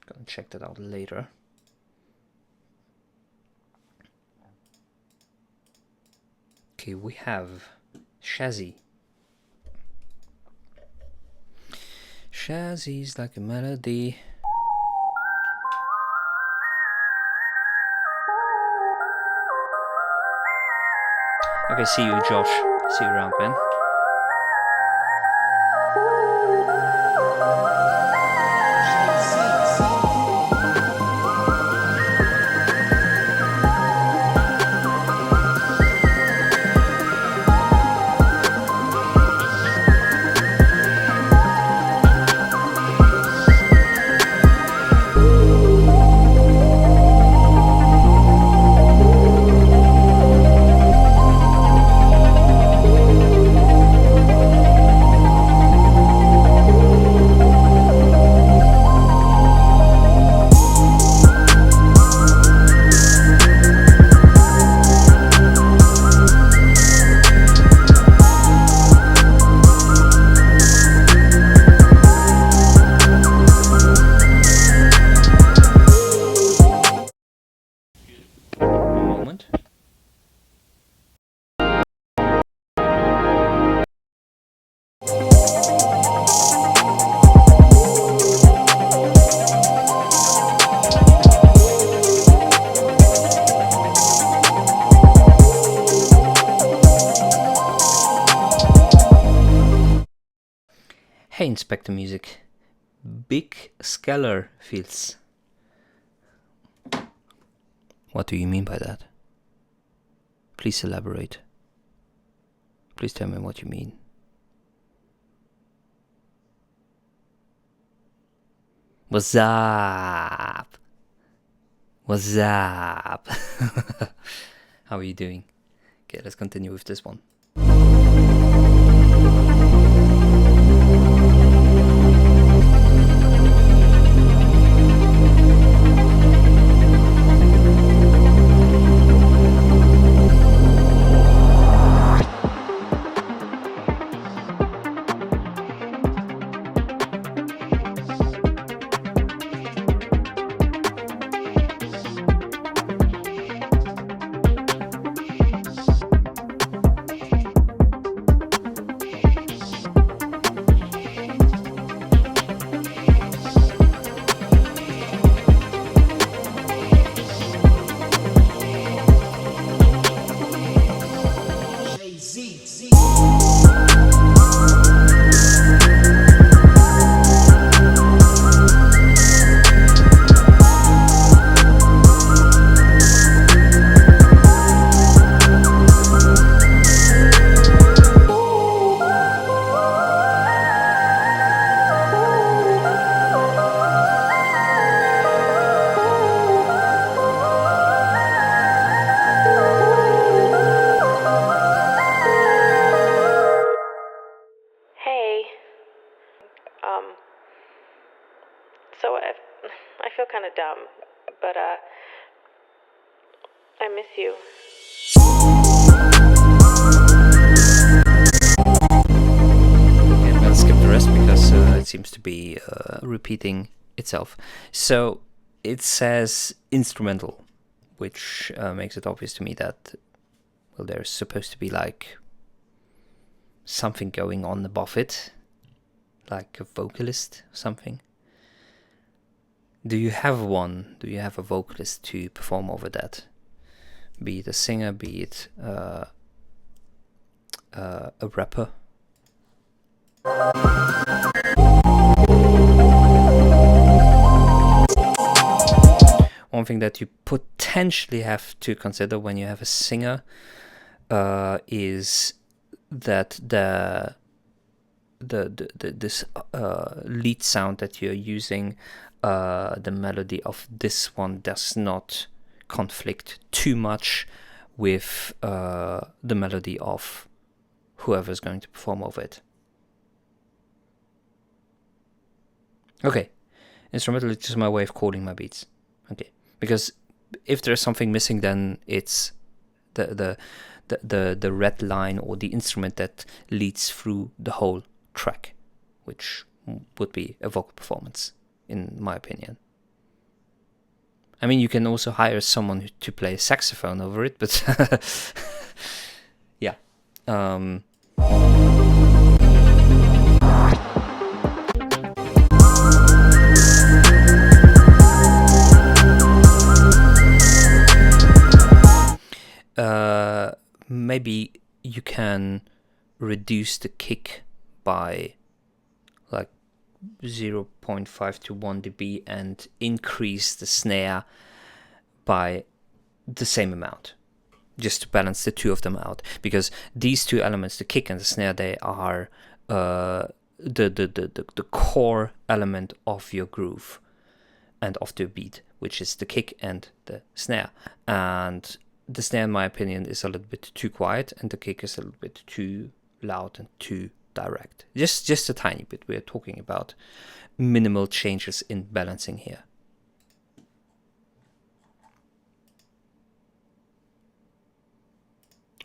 Gonna check that out later. Okay, we have Shazzy. Shazzy's like a melody. Okay, see you, Josh. See you around, man. Hey, Inspector Music. Big scalar fields. What do you mean by that? Please elaborate. Please tell me what you mean. What's up? What's up? How are you doing? Okay, let's continue with this one. I miss you. Okay, I'm gonna skip the rest because it seems to be repeating itself. So it says instrumental, which makes it obvious to me that, well, there's supposed to be like something going on above it, like a vocalist or something. Do you have one? Do you have a vocalist to perform over that? Be it a singer, be it a rapper. One thing that you potentially have to consider when you have a singer is that this lead sound that you're using, the melody of this one does not conflict too much with the melody of whoever's going to perform over it. Okay, instrumental is just my way of calling my beats. Okay, because if there's something missing, then it's the red line or the instrument that leads through the whole track, which would be a vocal performance, in my opinion. I mean, you can also hire someone to play saxophone over it, but yeah. Maybe you can reduce the kick by like 0.5 to 1 dB and increase the snare by the same amount, just to balance the two of them out, because these two elements, the kick and the snare, they are the core element of your groove and of the beat, which is the kick and the snare. And the snare, in my opinion, is a little bit too quiet, and the kick is a little bit too loud and too direct. Just a tiny bit. We're talking about minimal changes in balancing here.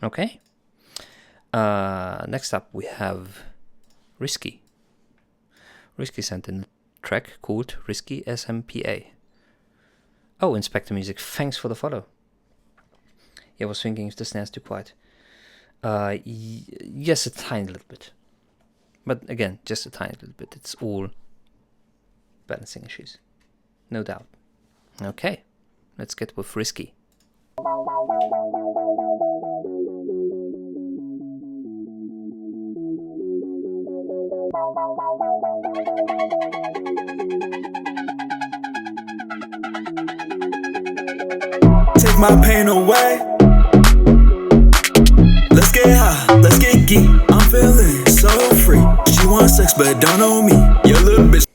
Okay. Next up we have Risky. Risky sent in a track called Risky SMPA. Oh, Inspector Music, thanks for the follow. I was thinking if the snare's too quiet. Yes, a tiny little bit. But again, just a tiny little bit. It's all balancing issues. No doubt. Okay, let's get with Risky. Take my pain away. Let's get high, let's get geek. I'm feeling so free. She wants sex but don't know me. Your little bitch.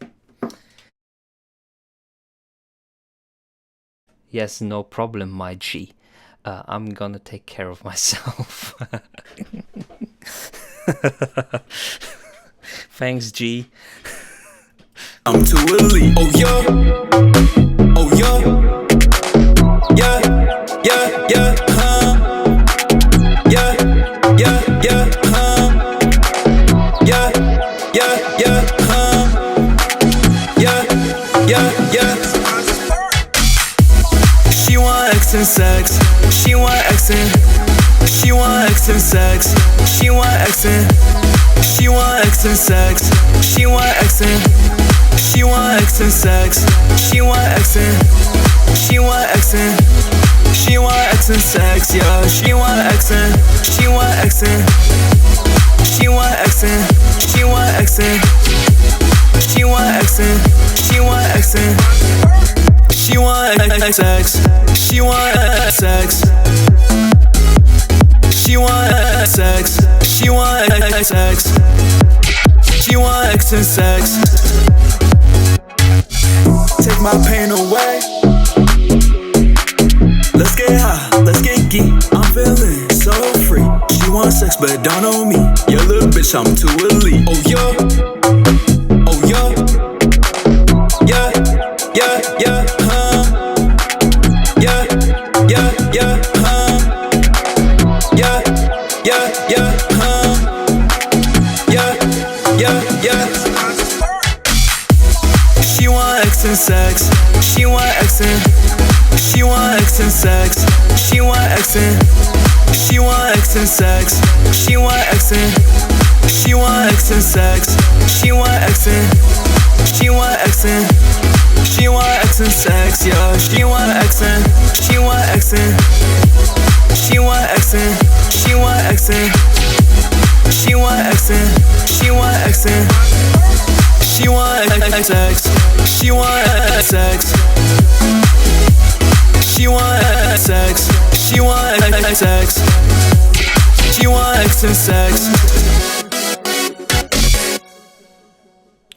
Yes, no problem, my G. I'm gonna take care of myself. Thanks, G. I'm too elite. Oh yeah, oh yeah, yeah, yeah, yeah, yeah, yeah, yeah, yeah, yeah, yeah, yeah, yeah. She want X and sex. She want X and. She want X and sex. She want X and. She want X and sex. She want X and. She want X and sex. She want X and. She want X and. She want X and sex, yeah. She want X and. She want X and. She want X and. She want X and. She want X and. She want X and. She want sex. She want sex. She want sex. She want sex. She want X and sex. Take my pain away. Let's get high, let's get geek. I'm feeling so free. She wants sex but don't know me. Your little bitch, I'm too elite. Oh yeah, oh yeah, yeah, yeah, yeah, yeah, yeah, yeah. sex. She want Xing. She want Xing sex. She want Xing. She want Xing sex. She want Xing. She want Xing sex. She want Xing. She want Xing. She want Xing sex. Yeah. She want Xing. She want Xing. She want Xing. She want Xing. She want Xing. She want Xing. She want sex. She want sex. She want sex. She want sex. She want sex.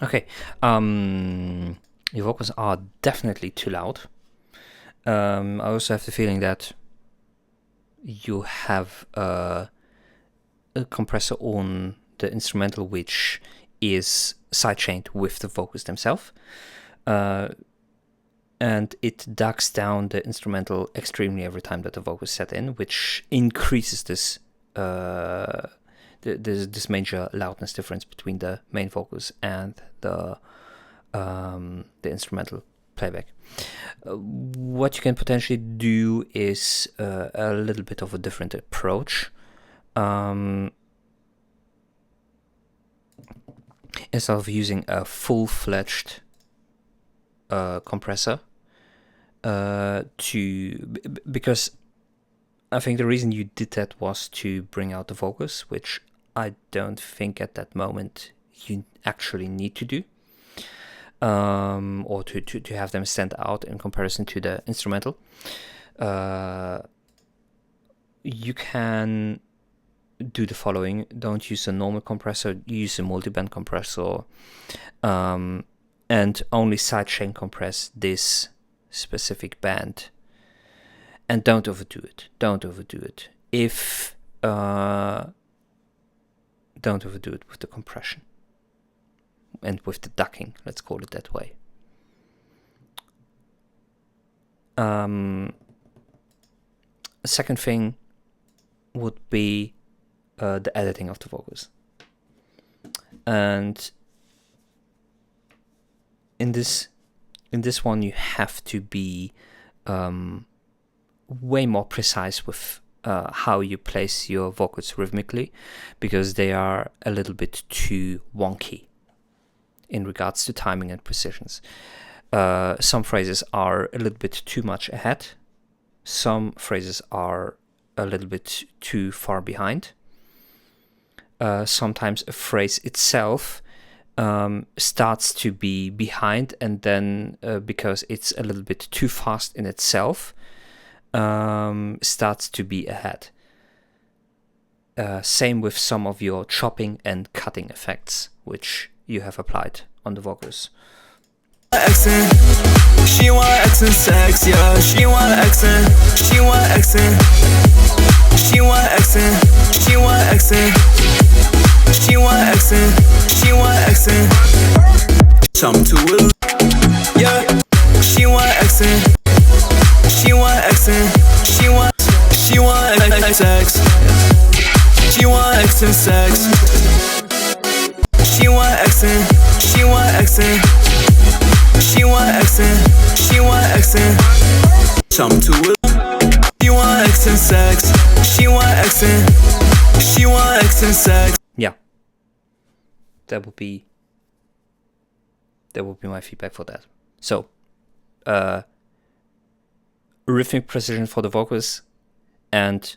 Okay, your vocals are definitely too loud. I also have the feeling that you have a compressor on the instrumental which is sidechained with the vocals themselves, and it ducks down the instrumental extremely every time that the vocals set in, which increases this this major loudness difference between the main vocals and the instrumental playback. What you can potentially do is a little bit of a different approach. Instead of using a full-fledged compressor, because I think the reason you did that was to bring out the vocals, which I don't think at that moment you actually need to do, or to have them stand out in comparison to the instrumental. You can do the following: don't use a normal compressor, use a multiband compressor, and only sidechain compress this specific band, and don't overdo it. Don't overdo it. Don't overdo it with the compression and with the ducking, let's call it that way. A second thing would be the editing of the vocals. And in this one you have to be way more precise with how you place your vocals rhythmically, because they are a little bit too wonky in regards to timing and precisions. Some phrases are a little bit too much ahead. Some phrases are a little bit too far behind. Sometimes a phrase itself starts to be behind, and then because it's a little bit too fast in itself, starts to be ahead. Same with some of your chopping and cutting effects, which you have applied on the vocals. Xing. She want Xing sex, yeah. She want Xing. She want Xing. She want Xing. She want Xing. She want Xing. She want Xing. Some to will, yeah. She want Xing. She want Xing. She want sex. She want Xing sex. She want Xing. She want Xing. She want Xing. She want Xing. Some to will. She want Xing sex. She want Xing. She want Xing sex. Yeah, that would be my feedback for that. So, rhythmic precision for the vocals and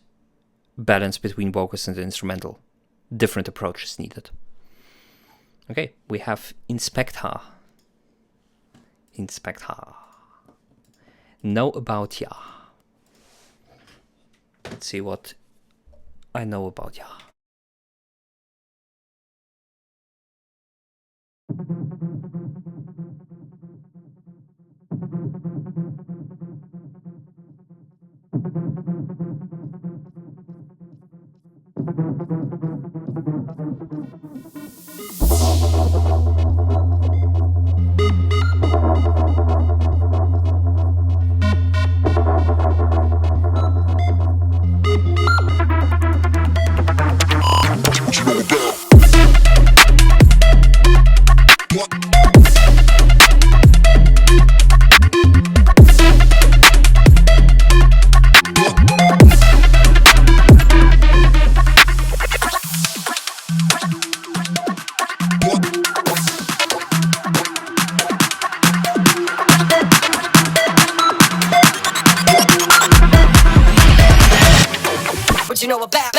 balance between vocals and the instrumental. Different approaches needed. Okay, we have Inspector. Know about ya. Let's see what I know about ya. you know about?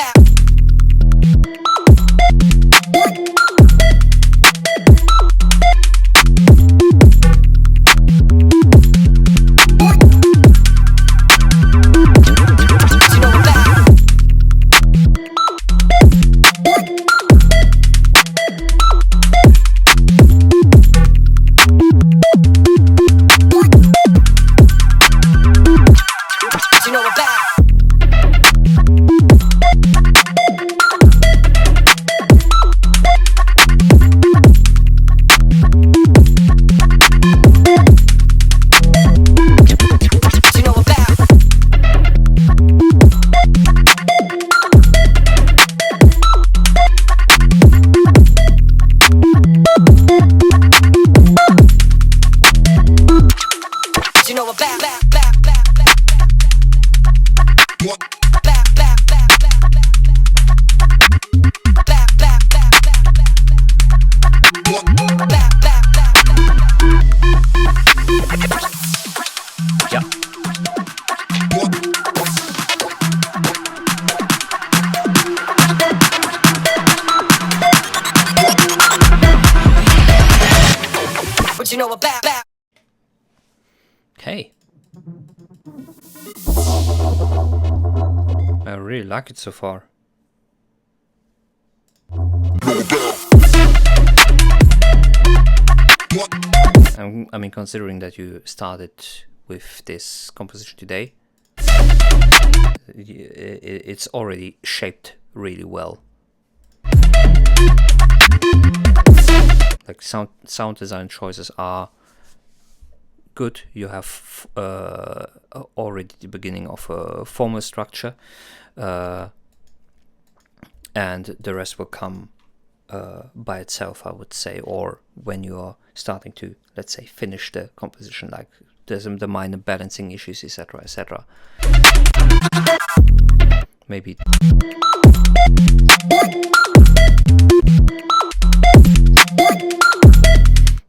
You know about? Okay. I really like it so far. I mean, considering that you started with this composition today, it's already shaped really well. Like sound design choices are good. You have already the beginning of a formal structure, and the rest will come by itself, I would say, or when you are starting to, let's say, finish the composition, like there's the minor balancing issues, etc., etc.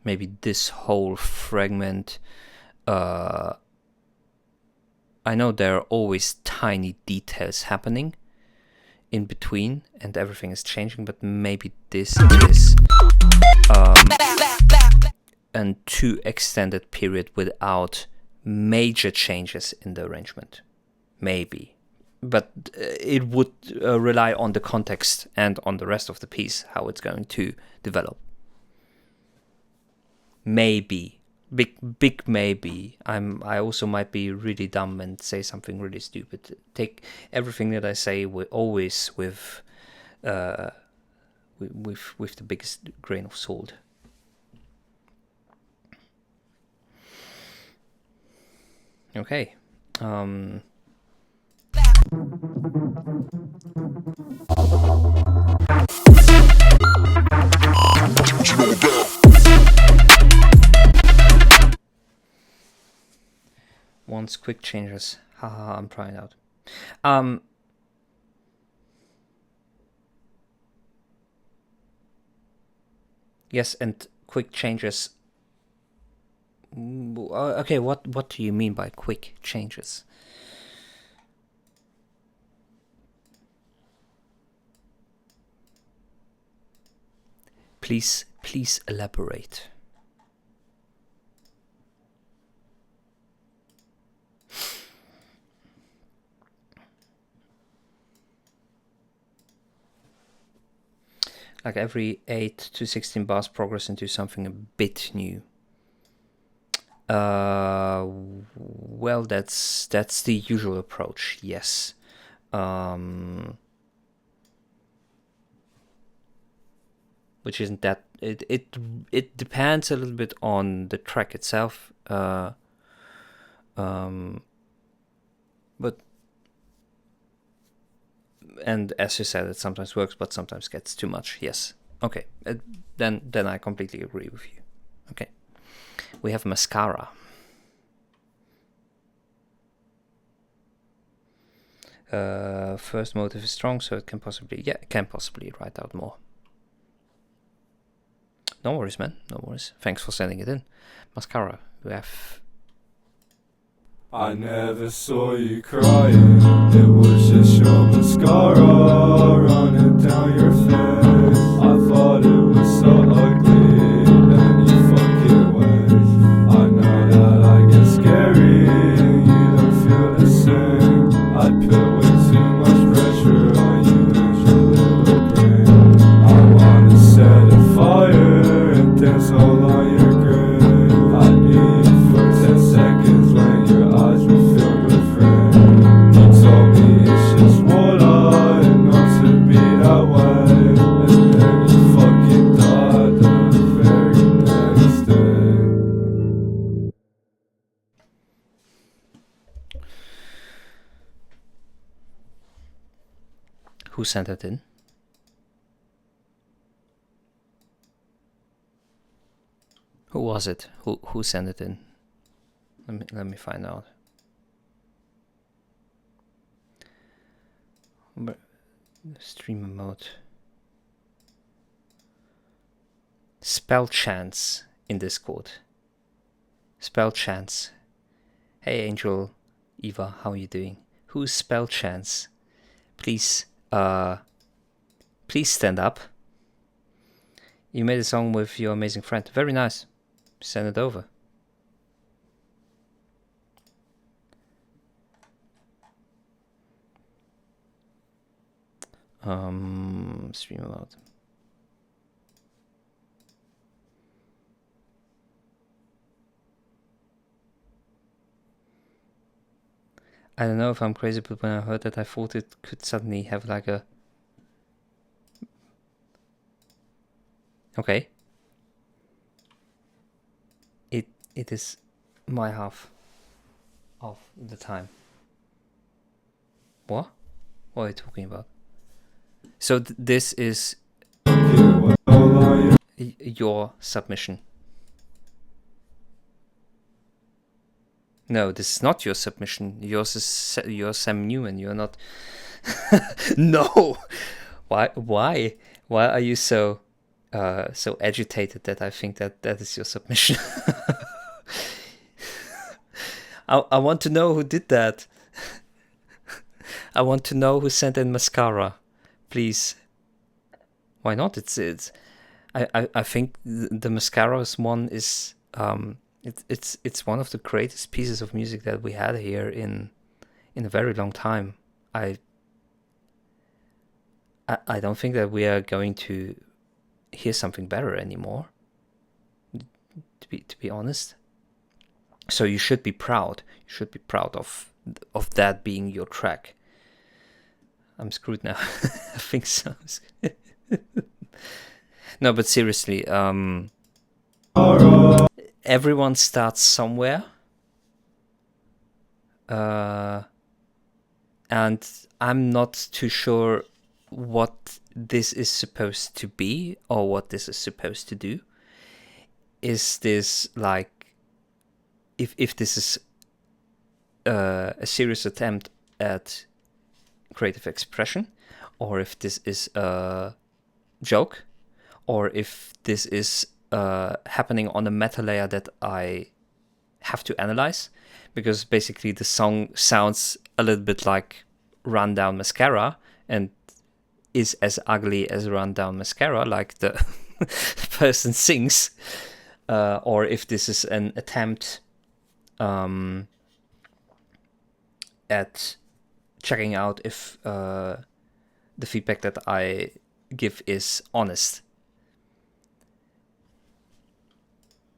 Maybe this whole fragment, I know there are always tiny details happening in between and everything is changing, but maybe this is a too extended period without major changes in the arrangement. Maybe. But it would rely on the context and on the rest of the piece, how it's going to develop. Maybe. Big maybe. I also might be really dumb and say something really stupid. Take everything that I say always with the biggest grain of salt. Okay. Once quick changes. Haha, I'm trying out. Yes, and quick changes. Okay, what do you mean by quick changes? Please elaborate. Like every 8 to 16 bars progress into something a bit new. Well, that's the usual approach, yes. Which isn't that it depends a little bit on the track itself. But and as you said, it sometimes works, but sometimes gets too much. Yes. Okay. Then I completely agree with you. Okay. We have mascara. First motive is strong, so it can possibly write out more. No worries, man. No worries. Thanks for sending it in. Mascara. We have I never saw you crying. It was just your mascara running down your face. I thought it was so ugly any fucking way. I know that I get scary and you don't feel the same. I put way too much pressure on you and your little brain. I wanna set a fire and dance all on your grave. I need you for 10 seconds when your eyes were filled with rain. You told me it's just water and not to be that way. And then you fucking died the very next day. Who sent it in? Who was it? Who sent it in? Let me find out. Streamer mode. Spell chance in Discord. Spell chance. Hey Angel, Eva, how are you doing? Who's spell chance? Please stand up. You made a song with your amazing friend. Very nice. Send it over. Stream mode. I don't know if I'm crazy, but when I heard that, I thought it could suddenly have like a... Okay. It is my half of the time. What? What are you talking about? So this is your submission. No, this is not your submission. Yours is you're Sam Newman. You're not. No. Why are you so agitated that I think that is your submission? I want to know who did that. I want to know who sent in mascara. Please. Why not? I think the mascaras one is it's one of the greatest pieces of music that we had here in a very long time. I don't think that we are going to hear something better anymore. To be honest. So you should be proud. You should be proud of that being your track. I'm screwed now. I think so. No, but seriously, everyone starts somewhere. And I'm not too sure what this is supposed to be or what this is supposed to do. Is this like, if this is a serious attempt at creative expression, or if this is a joke, or if this is happening on a meta layer that I have to analyze, because basically the song sounds a little bit like Rundown Mascara and is as ugly as Rundown Mascara, like the person sings, or if this is an attempt at checking out if the feedback that I give is honest.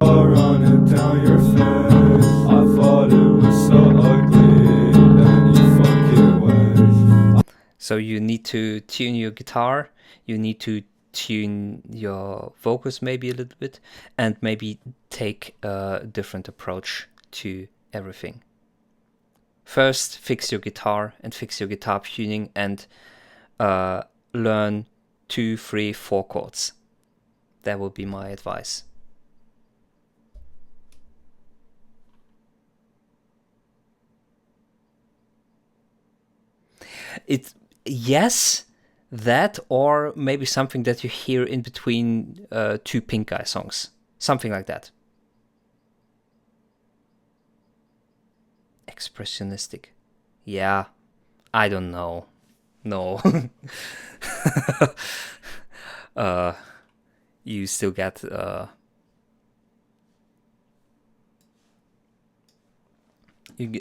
Running down your face. I thought it was so ugly any fucking way. So you need to tune your guitar, you need to tune your vocals maybe a little bit, and maybe take a different approach to everything. First, fix your guitar and fix your guitar tuning and learn 2, 3, 4 chords. That would be my advice. Yes, that, or maybe something that you hear in between 2 Pink Guy songs. Something like that. Expressionistic. Yeah, I don't know. No. You still get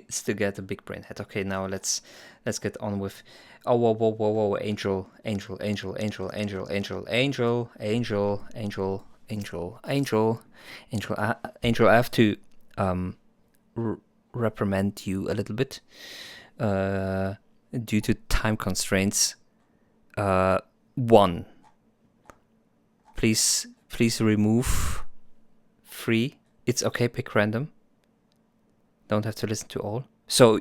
still get a big brain head. Okay, now let's get on with. Oh, whoa! Angel. Angel. I have to reprimand you a little bit due to time constraints. One. Please remove 3. It's okay, pick random. Don't have to listen to all. So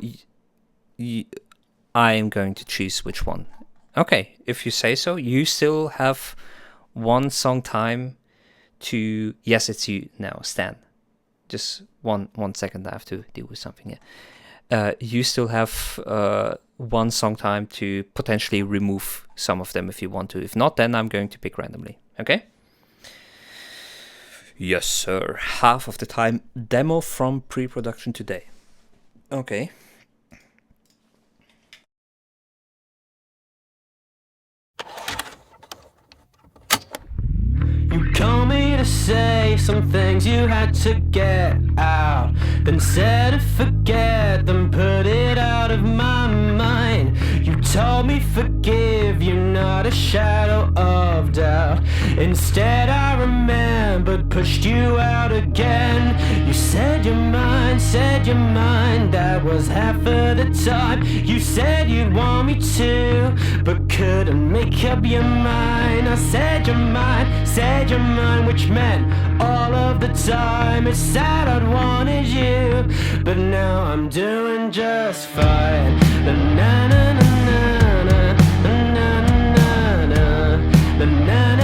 I am going to choose which one. Okay, if you say so. You still have 1 song time to... Yes, it's you now, Stan. Just one second, I have to deal with something here. You still have 1 song time to potentially remove some of them if you want to. If not, then I'm going to pick randomly. Okay? Yes, sir. Half of the time. Demo from pre-production today. Okay. You call me to say some things you had to get out, then said to forget them, put it out of my mind. You told me forgive you, not a shadow of doubt. Instead I remembered, pushed you out again. You said you're mine, that was half of the time. You said you'd want me to, but couldn't make up your mind. I said you're mine, which meant all of the time. It's sad I'd wanted you, but now I'm doing just fine. Na na na na na na na na na na na na.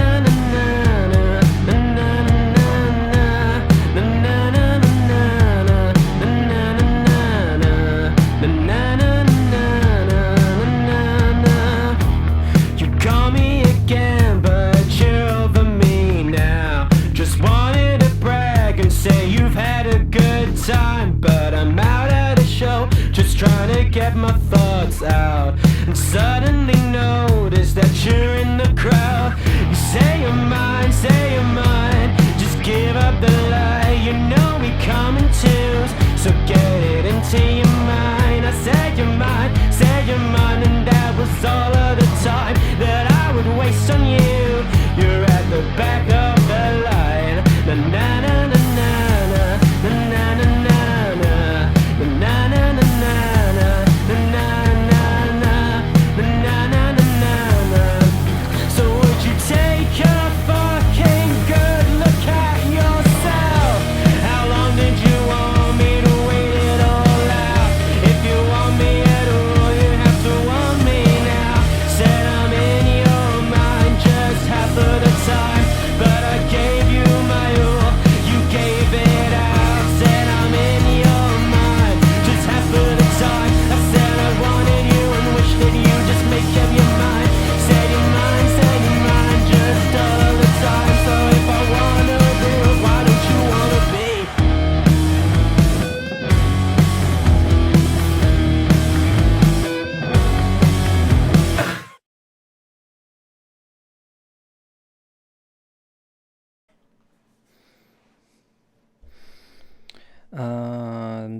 But I'm out at a show, just trying to get my thoughts out, and suddenly notice that you're in the crowd. You say you're mine, just give up the lie. You know we come in twos, so get it into your mind. I said you're mine, and that was all of the time that I would waste on you. You're at the back of the line. Na na na na na na na na na.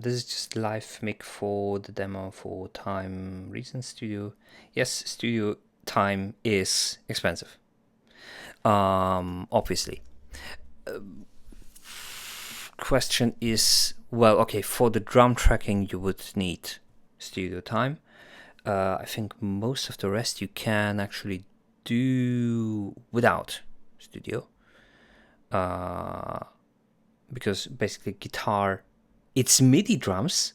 This is just live mic for the demo for time reasons. Studio, yes, studio time is expensive. Obviously. Question is, well, okay, for the drum tracking you would need studio time. I think most of the rest you can actually do without studio. Because basically guitar, it's MIDI drums.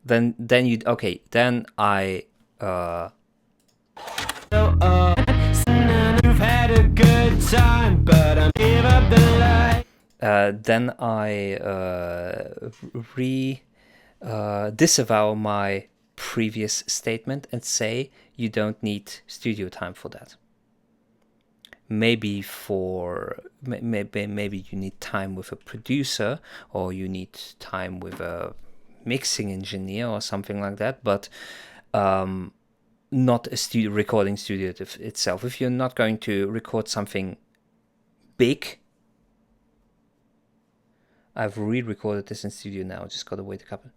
Then you'd okay. Then I You've had a good time, but I'm give up the light. Then I disavow my previous statement and say you don't need studio time for that. Maybe maybe you need time with a producer, or you need time with a mixing engineer or something like that, but not a recording studio itself. If you're not going to record something big, I've re-recorded this in studio now. Just gotta wait a couple.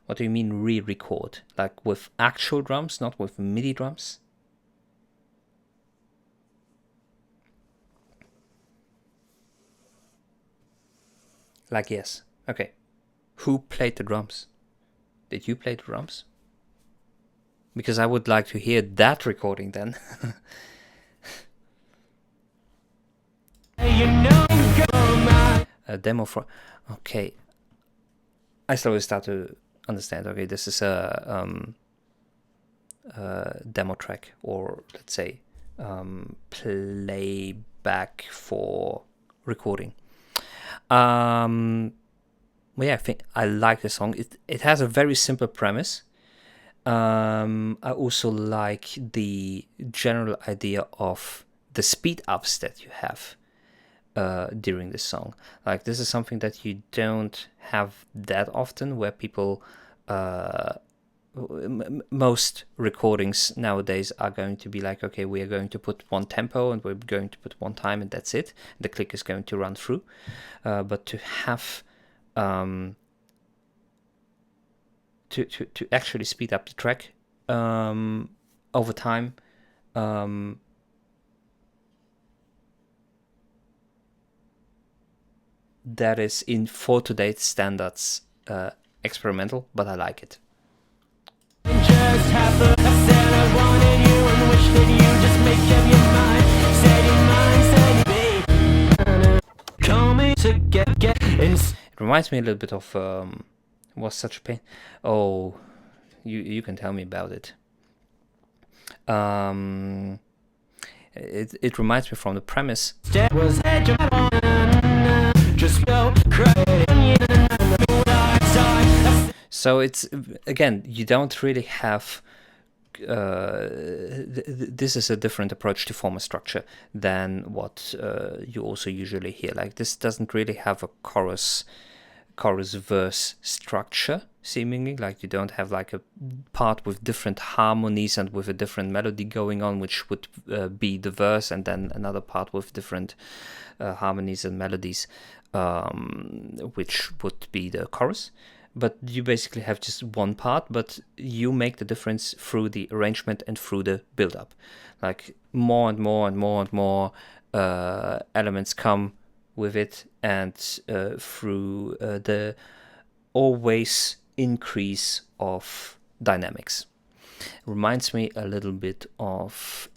What do you mean re-record? Like with actual drums, not with MIDI drums? Like, yes. Okay. Who played the drums? Did you play the drums? Because I would like to hear that recording then. A demo for... Okay. I slowly start to understand. Okay, this is a demo track, or let's say playback for recording. Well, yeah, I think I like the song. It has a very simple premise. I also like the general idea of the speed ups that you have during the song. Like, this is something that you don't have that often, where people most recordings nowadays are going to be like, okay, we are going to put one tempo and we're going to put one time and that's it. The click is going to run through. But to have to actually speed up the track over time, that is, for today's standards, experimental, but I like it. Just happened. I said I wanted you and wish that you just make up your mind. Said your mind, said babe. Call me to get It reminds me a little bit of Was Such a Pain. Oh, you can tell me about it. It reminds me from the premise. Was just go crazy. So it's, again, you don't really have this is a different approach to form a structure than what you also usually hear. Like, this doesn't really have a chorus verse structure, seemingly. Like, you don't have like a part with different harmonies and with a different melody going on, which would be the verse, and then another part with different harmonies and melodies, which would be the chorus. But you basically have just one part, but you make the difference through the arrangement and through the build-up. Like, more and more and more and more elements come with it, and through the always increase of dynamics. Reminds me a little bit of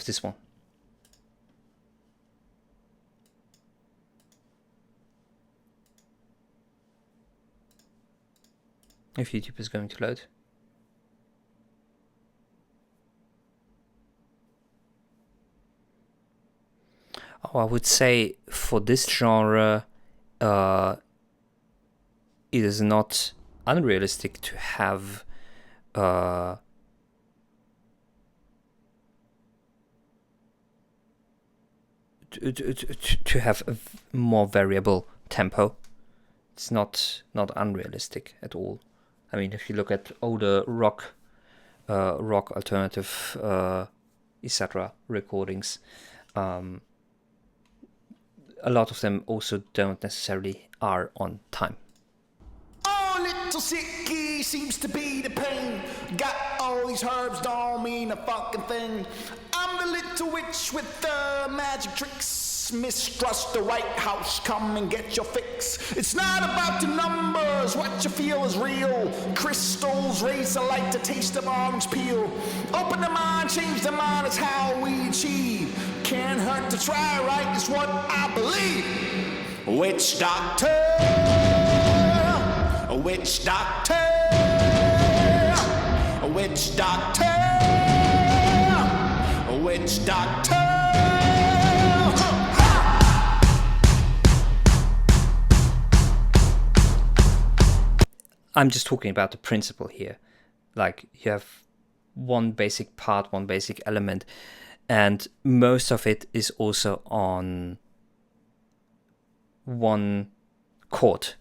this one. If YouTube is going to load. Oh, I would say for this genre, it is not unrealistic to have to have a more variable tempo. It's not unrealistic at all. I mean, if you look at older rock alternative, etc. recordings, a lot of them also don't necessarily are on time. Oh, little sicky seems to be the pain. Got all these herbs, don't mean a fucking thing. I'm the little witch with the magic tricks. Mistrust the White House, come and get your fix. It's not about the numbers, what you feel is real. Crystals raise the light to taste of orange peel. Open the mind, change the mind, it's how we achieve. Can't hurt to try, right, is what I believe. Witch doctor, witch doctor, witch doctor, witch doctor. I'm just talking about the principle here. Like, you have one basic part, one basic element, and most of it is also on one chord.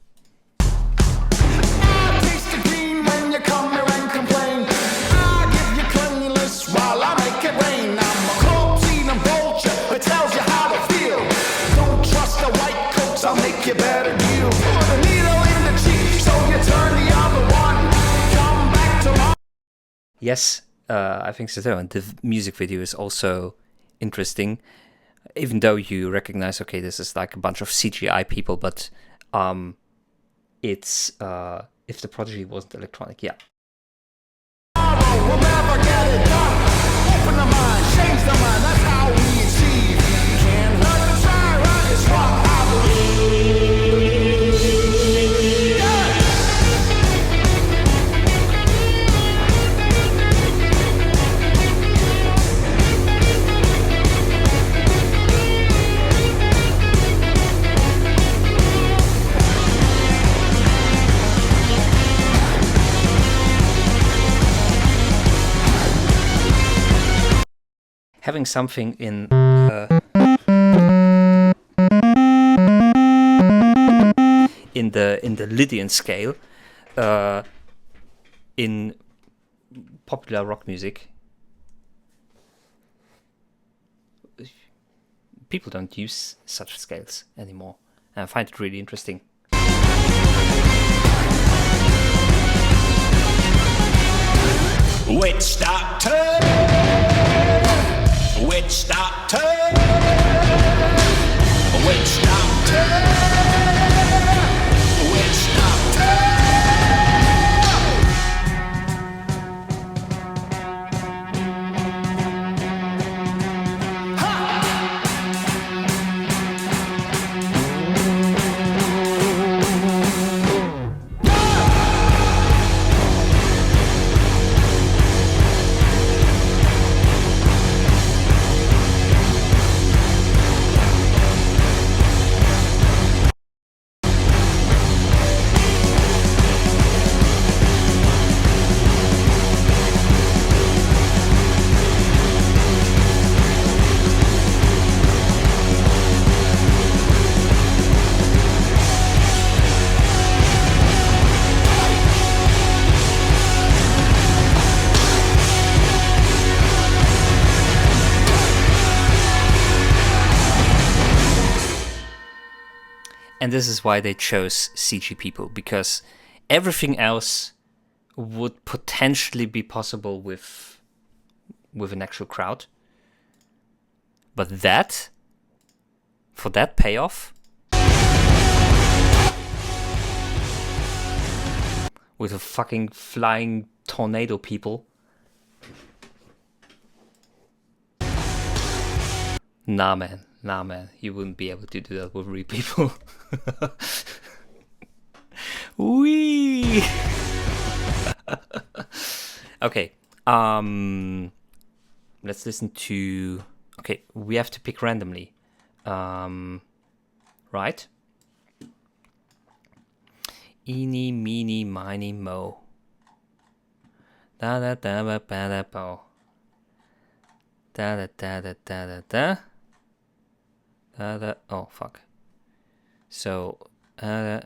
I taste the green when you come here and complain. I give you cleanliness while I make it rain. I'm a cold-eating vulture that tells you how to feel. Don't trust the white coats, I'll make you better deal. Put a needle in the cheek so you turn the other one. Come back tomorrow. Yes, I think so too. And the music video is also interesting, even though you recognize, okay, this is like a bunch of CGI people, but it's if the Prodigy wasn't electronic, yeah. We'll never get it done. Open the mind, change the mind. That's how we achieve. Can't hurt to try, right? It's what I believe. Having something in the Lydian scale in popular rock music, people don't use such scales anymore, and I find it really interesting. Witch doctor, witch doctor, witch doctor, witch doctor. And this is why they chose CG people, because everything else would potentially be possible with an actual crowd. But that, for that payoff, with a fucking flying tornado people, nah man, you wouldn't be able to do that with real people. Wee. Okay, let's listen to. Okay, we have to pick randomly, right? Eeny, meeny, miny, mo. Da da da ba ba da bo. Da da da da da da da. Da da. Oh fuck. So. I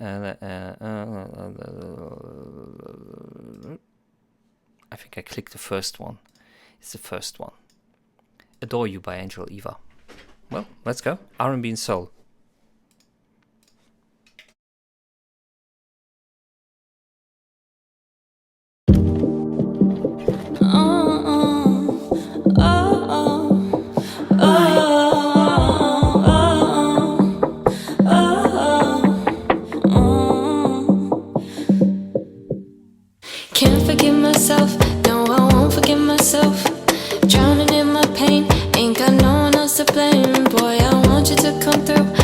think I clicked the first one. It's the first one. Adore You by Angel Eva. Well, let's go. R&B and Soul. Can't forgive myself, no, I won't forgive myself. Drowning in my pain, ain't got no one else to blame. Boy, I want you to come through.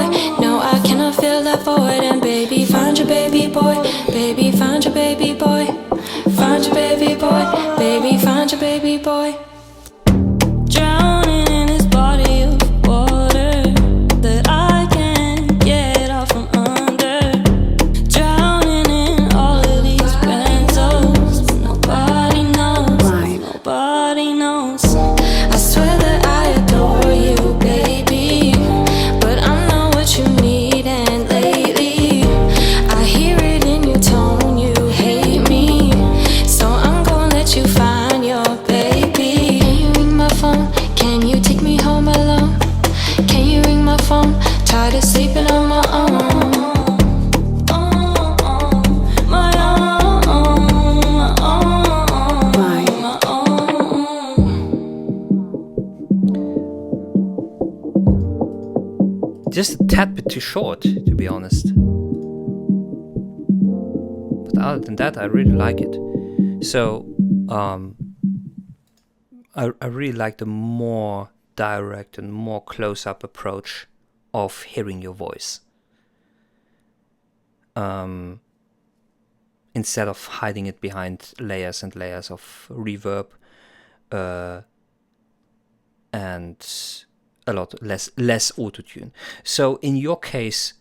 boy. No, I cannot fill that void. And baby, find your baby boy. Baby, find your baby boy. Find your baby boy. Baby, find your baby boy. Drowning in this body of water that I can't get out from under. Drowning in all of these benzos. Nobody knows. Nobody knows. I swear that I adore you, baby, but I'm not what you need. And lately, I hear it in your tone. You hate me, so I'm gonna let you find your baby. Can you ring my phone? Can you take me home alone? Can you ring my phone? Tired of sleeping on my own. My Just a tad bit too short, to be honest. But other than that, I really like it. So, I really like the more direct and more close-up approach of hearing your voice. Instead of hiding it behind layers and layers of reverb, and a lot less autotune. So in your case,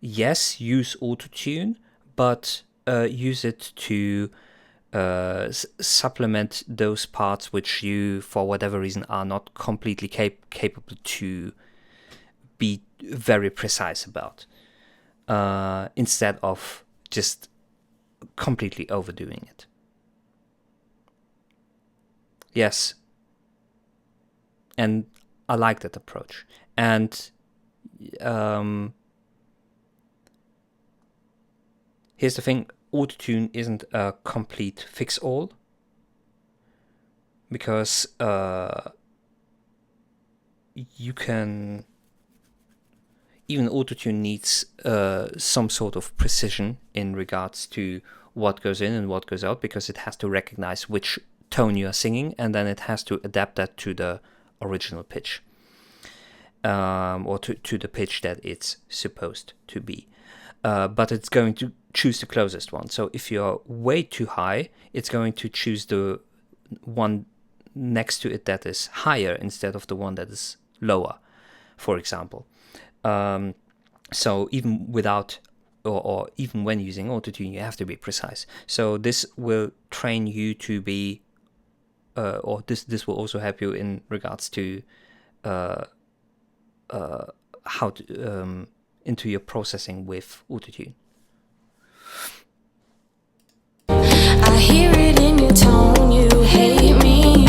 yes, use autotune, but use it to supplement those parts which you, for whatever reason, are not completely capable to be very precise about, instead of just completely overdoing it. Yes. And I like that approach. And here's the thing, autotune isn't a complete fix-all, because you can... Even autotune needs some sort of precision in regards to what goes in and what goes out, because it has to recognize which tone you are singing, and then it has to adapt that to the original pitch, or to the pitch that it's supposed to be. But it's going to choose the closest one. So if you're way too high, it's going to choose the one next to it that is higher instead of the one that is lower, for example. So even without, or even when using autotune, you have to be precise. So this will train you to be, or this will also help you in regards to how to into your processing with autotune. I hear it in your tone, you hate me,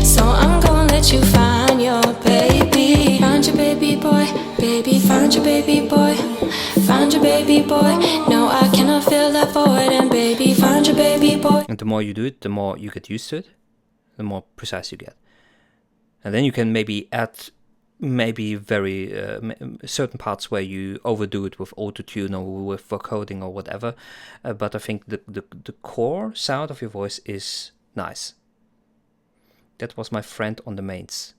so I'm gonna let you find your baby. Find your baby boy, baby, find your baby boy. Find your baby boy, no, I cannot fill that void. And baby, find your baby boy. And the more you do it, the more you get used to it, the more precise you get. And then you can maybe add maybe very certain parts where you overdo it with autotune or with vocoding or whatever. But I think the core sound of your voice is nice. That was my friend on the mains.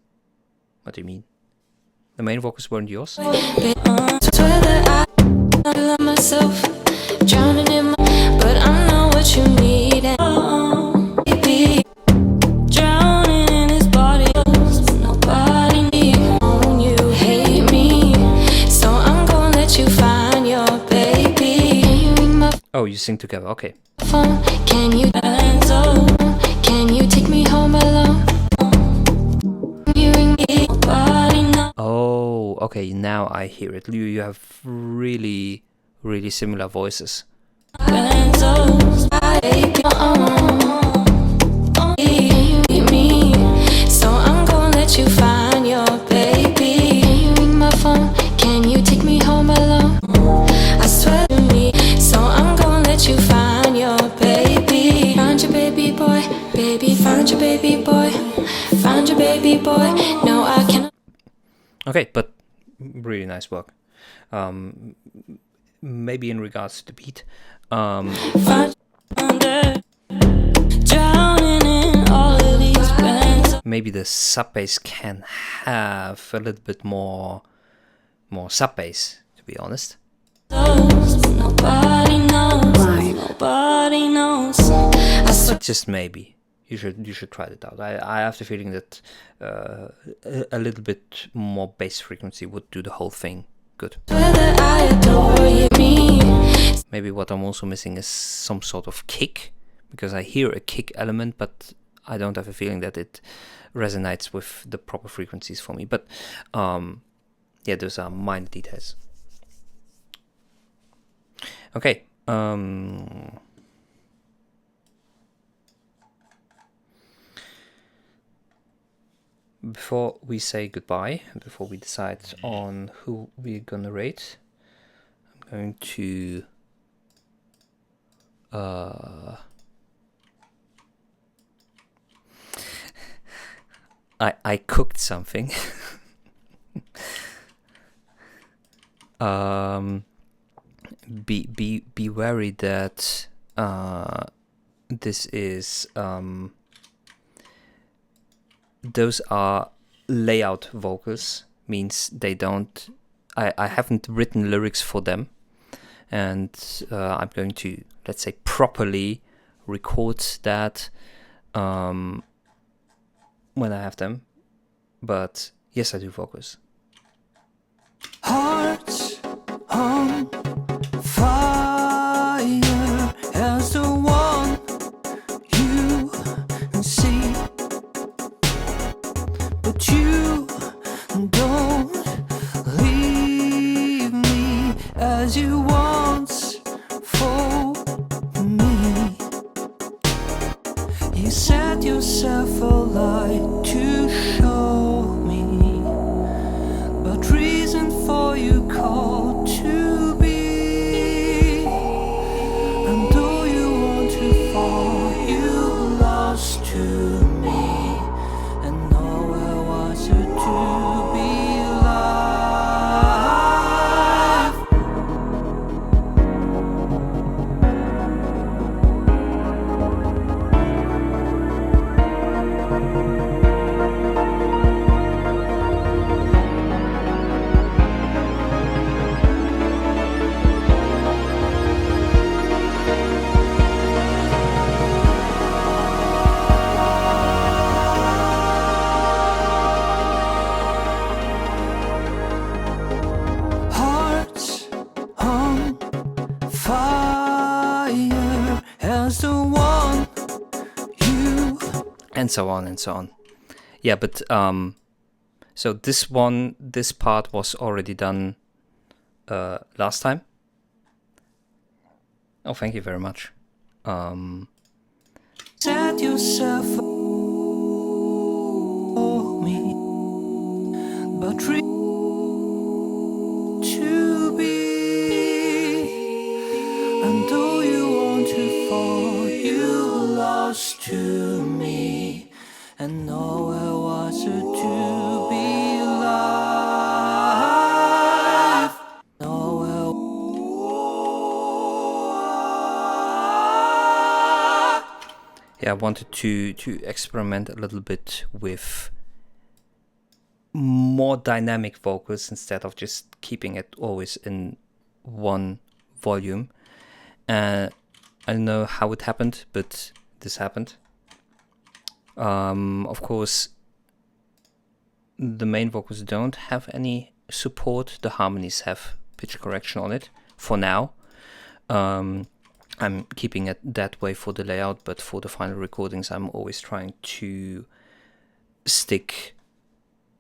What do you mean? The main vocals weren't yours? Swear that I love myself, drowning in my, but I'm not what you need. And baby, drowning in his body, nobody needs you. Hate me, so I'm gonna let you find your baby. Can you ring my Oh, you sing together, okay. phone? Can you dance? Can you take me home alone? You ring me, nobody knows. Oh, okay, now I hear it. You have really, really similar voices. Benzos, I hate your own. You need me, so I'm gonna let you find your baby. Can you ring my phone? Can you take me home alone? I swear to me, so I'm gonna let you find your baby. Find your baby boy, baby, find your baby boy. Find your baby boy, no, I cannot. Okay, but really nice work. Maybe in regards to the beat. Drowning in all of these benzos. Maybe the sub bass can have a little bit more more sub bass, to be honest. Nobody knows. Nobody knows. But just maybe you should try it out. I have the feeling that a little bit more bass frequency would do the whole thing good. Whether I adore you, me. Maybe what I'm also missing is some sort of kick, because I hear a kick element, but I don't have a feeling that it resonates with the proper frequencies for me. But yeah, those are minor details. Okay. Before we say goodbye, before we decide on who we're gonna rate, I'm going to I cooked something. Be wary that this is those are layout vocals, means they don't. I haven't written lyrics for them, and I'm going to, let's say, properly record that when I have them. But yes, I do vocals. Hearts on fire as the one you see, but you don't leave me as you once for me. You set yourself alight to show me, but reason for you called to be. And though you want to fall, you lost to me, and nowhere was it to be alive. Hearts on fire as the one you. And so on and so on. Yeah, but so this part was already done last time. Oh, thank you very much. Set yourself for me, but to be. And though you want to fall, you lost to me, and nowhere was it to be alive. Nowhere. Yeah, I wanted to experiment a little bit with more dynamic vocals instead of just keeping it always in one volume. I don't know how it happened, but this happened. Of course, the main vocals don't have any support. The harmonies have pitch correction on it for now. I'm keeping it that way for the layout, but for the final recordings, I'm always trying to stick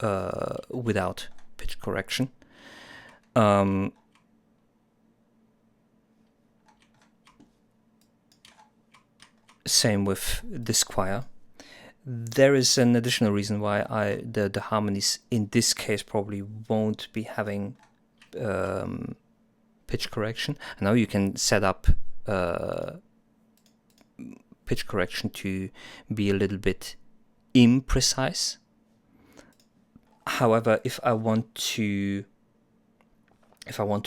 without pitch correction. Same with this choir. There is an additional reason why the harmonies in this case probably won't be having pitch correction. I know you can set up pitch correction to be a little bit imprecise. However, if I want to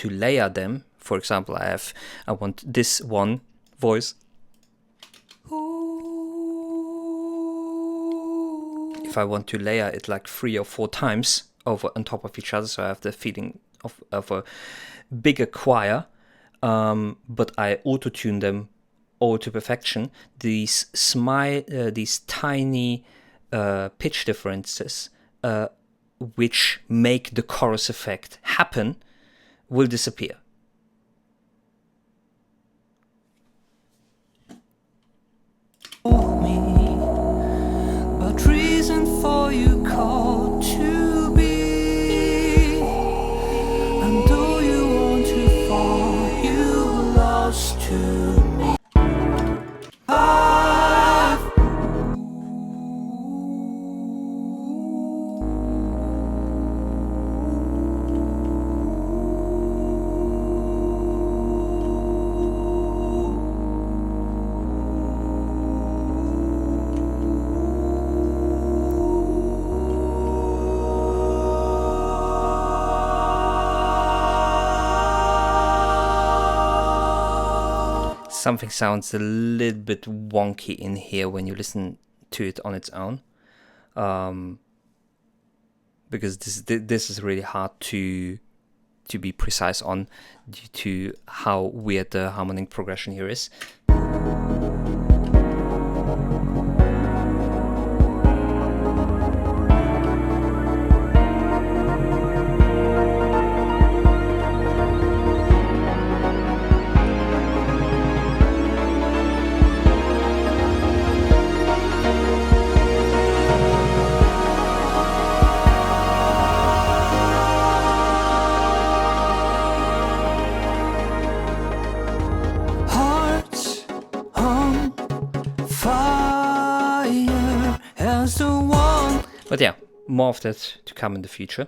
layer them, for example, I want this one voice. If I want to layer it like 3 or 4 times over on top of each other, so I have the feeling of a bigger choir, but I auto-tune them all to perfection. These tiny pitch differences, which make the chorus effect happen, will disappear. But reason for you called to be, and do you want to fall, you lost to me. Something sounds a little bit wonky in here when you listen to it on its own, because this is really hard to be precise on due to how weird the harmonic progression here is. Hearts on fire as the one. But yeah, more of that to come in the future.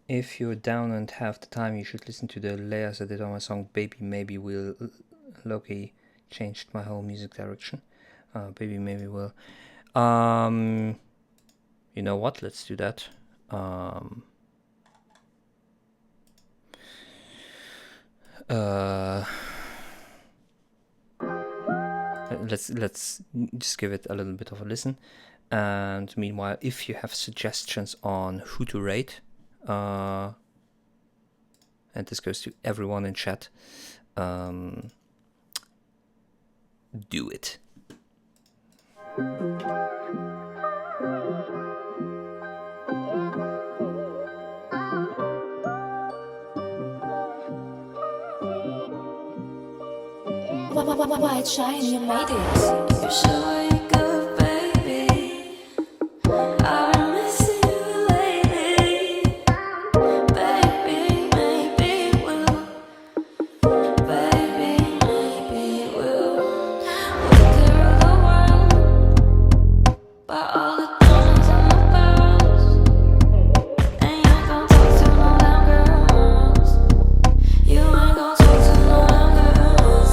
If you're down and have the time, you should listen to the layers I did on my song Baby Maybe Will. Loki changed my whole music direction. Baby Maybe Will. You know what? Let's do that. Let's just give it a little bit of a listen. And meanwhile, if you have suggestions on who to rate, and this goes to everyone in chat, do it. White shine, you made it. You're showing good, baby. I've been missing you lately. Baby, maybe we'll. Baby, maybe we'll. Look through the world. By all the diamonds and the pearls. And you ain't gon' talk to no damn girls. You ain't gon' talk to no damn girls.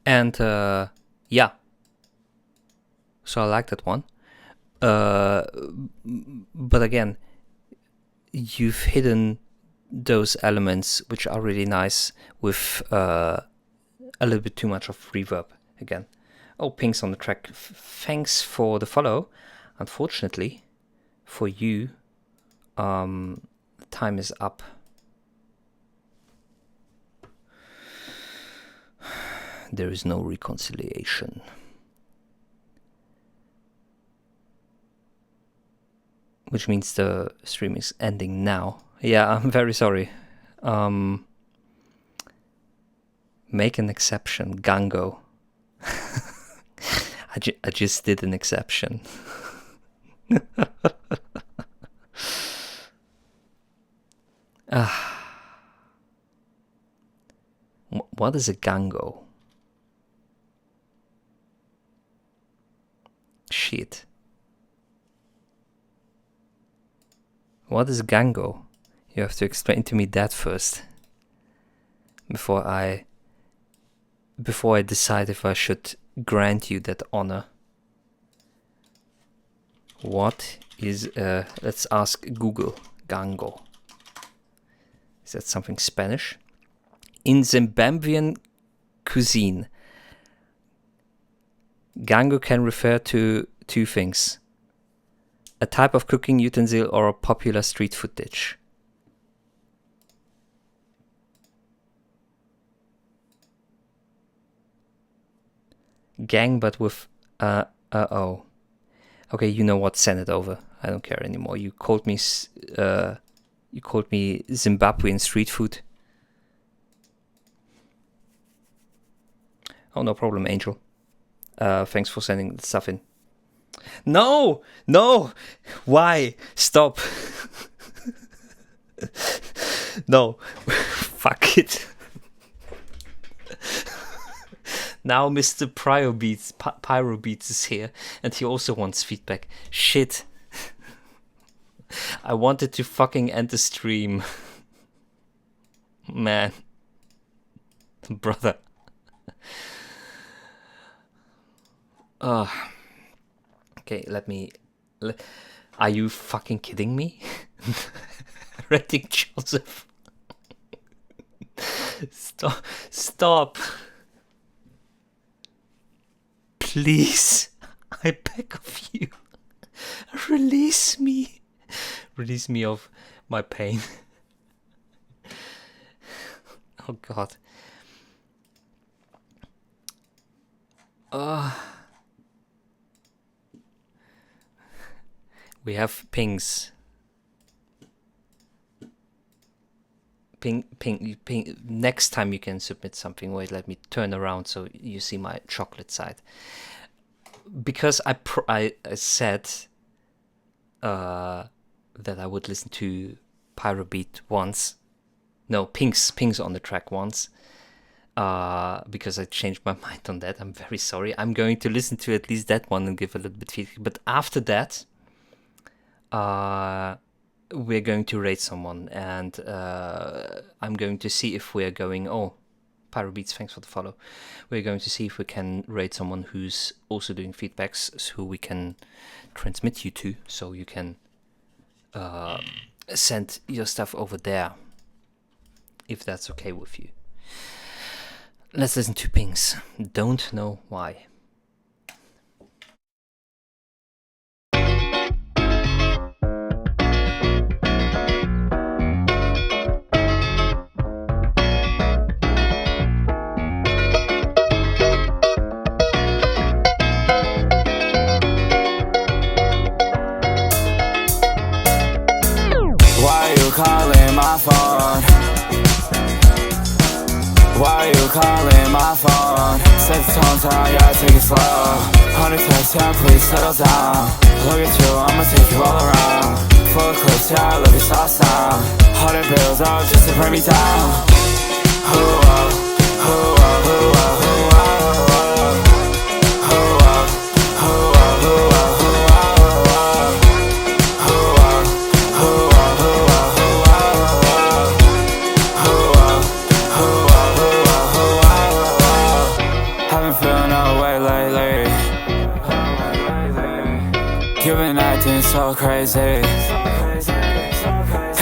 And yeah, so I like that one. But again, you've hidden those elements which are really nice with a little bit too much of reverb again. Oh, Pink's on the track. Thanks for the follow. Unfortunately for you, Time is up. There is no reconciliation. Which means the stream is ending now. Yeah, I'm very sorry. Make an exception, Gango. I just did an exception. What is a Gango? Shit. What is Gango? You have to explain to me that first. Before I decide if I should grant you that honor. What is let's ask Google. Gango. Is that something Spanish? In Zimbabwean cuisine, Gango can refer to two things: a type of cooking utensil or a popular street food dish. Gang, but with oh. Okay, you know what? Send it over. I don't care anymore. You called me Zimbabwean street food. Oh, no problem, Angel. Thanks for sending the stuff in. No! Why? Stop. No. Fuck it. Now Mr. Pyrobeats is here, and he also wants feedback. Shit. I wanted to fucking end the stream. Man. Brother. Okay, are you fucking kidding me? Redding Joseph. Stop. Please, I beg of you. Release me. Release me of my pain. Oh God. We have pings. Ping. Next time you can submit something. Wait, let me turn around so you see my chocolate side. Because I said that I would listen to Pyrobeat once. No, Pings on the track once. Because I changed my mind on that. I'm very sorry. I'm going to listen to at least that one and give a little bit feedback. But after that, we're going to rate someone, and I'm going to see if we're going. Oh, Pyrobeats, thanks for the follow. We're going to see if we can rate someone who's also doing feedbacks, who we can transmit you to, so you can send your stuff over there, if that's okay with you. Let's listen to Pings. Don't know why. Why you calling my phone? Why you calling my phone? Set the tone down, yeah, take it slow. 100 text, yeah, please settle down. Look at you, I'ma take you all around. Full of clips, yeah, I love your soft sound. 100 bills out just to bring me down. Haven't felt no way lately. You've been acting so crazy,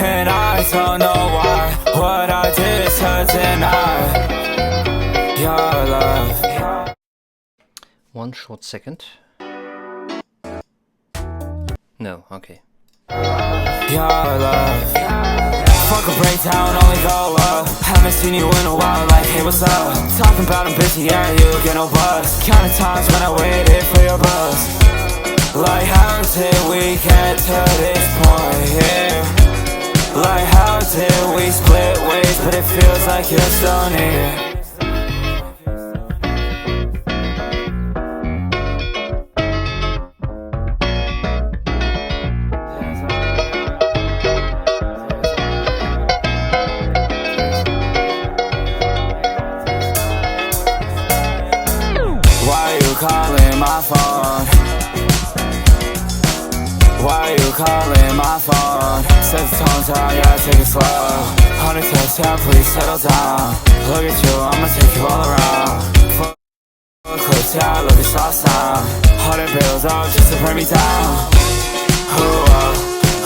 and I don't know why. What I did to deny your love. One short second. No, okay. Your love. Fuck a breakdown, only go up. Haven't seen you in a while, like, hey, what's up? Talking about I'm busy, yeah, you get no buzz. Counting times when I waited for your buzz. Like, how did we get to this point here? Like, how did we split ways, but it feels like you're still near? Calling my phone. Why you calling my phone? Set the tone down, yeah, take it slow. 100 texts, yeah, please settle down. Look at you, I'ma take you all around. Full clips, yeah, look at saw sound. 100 bills up just to bring me down. Who up,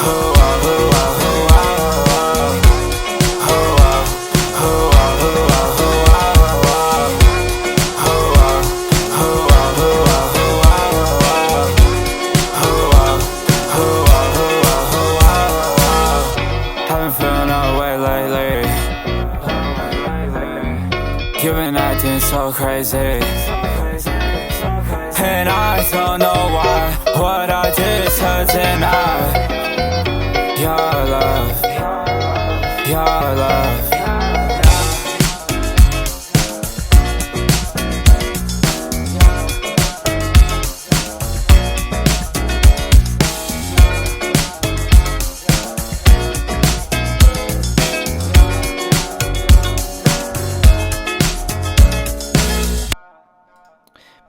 who up, who up, who up, who up, who up, who up, who up. You've been acting so crazy, and I don't know why. What I did to deny your love, your love.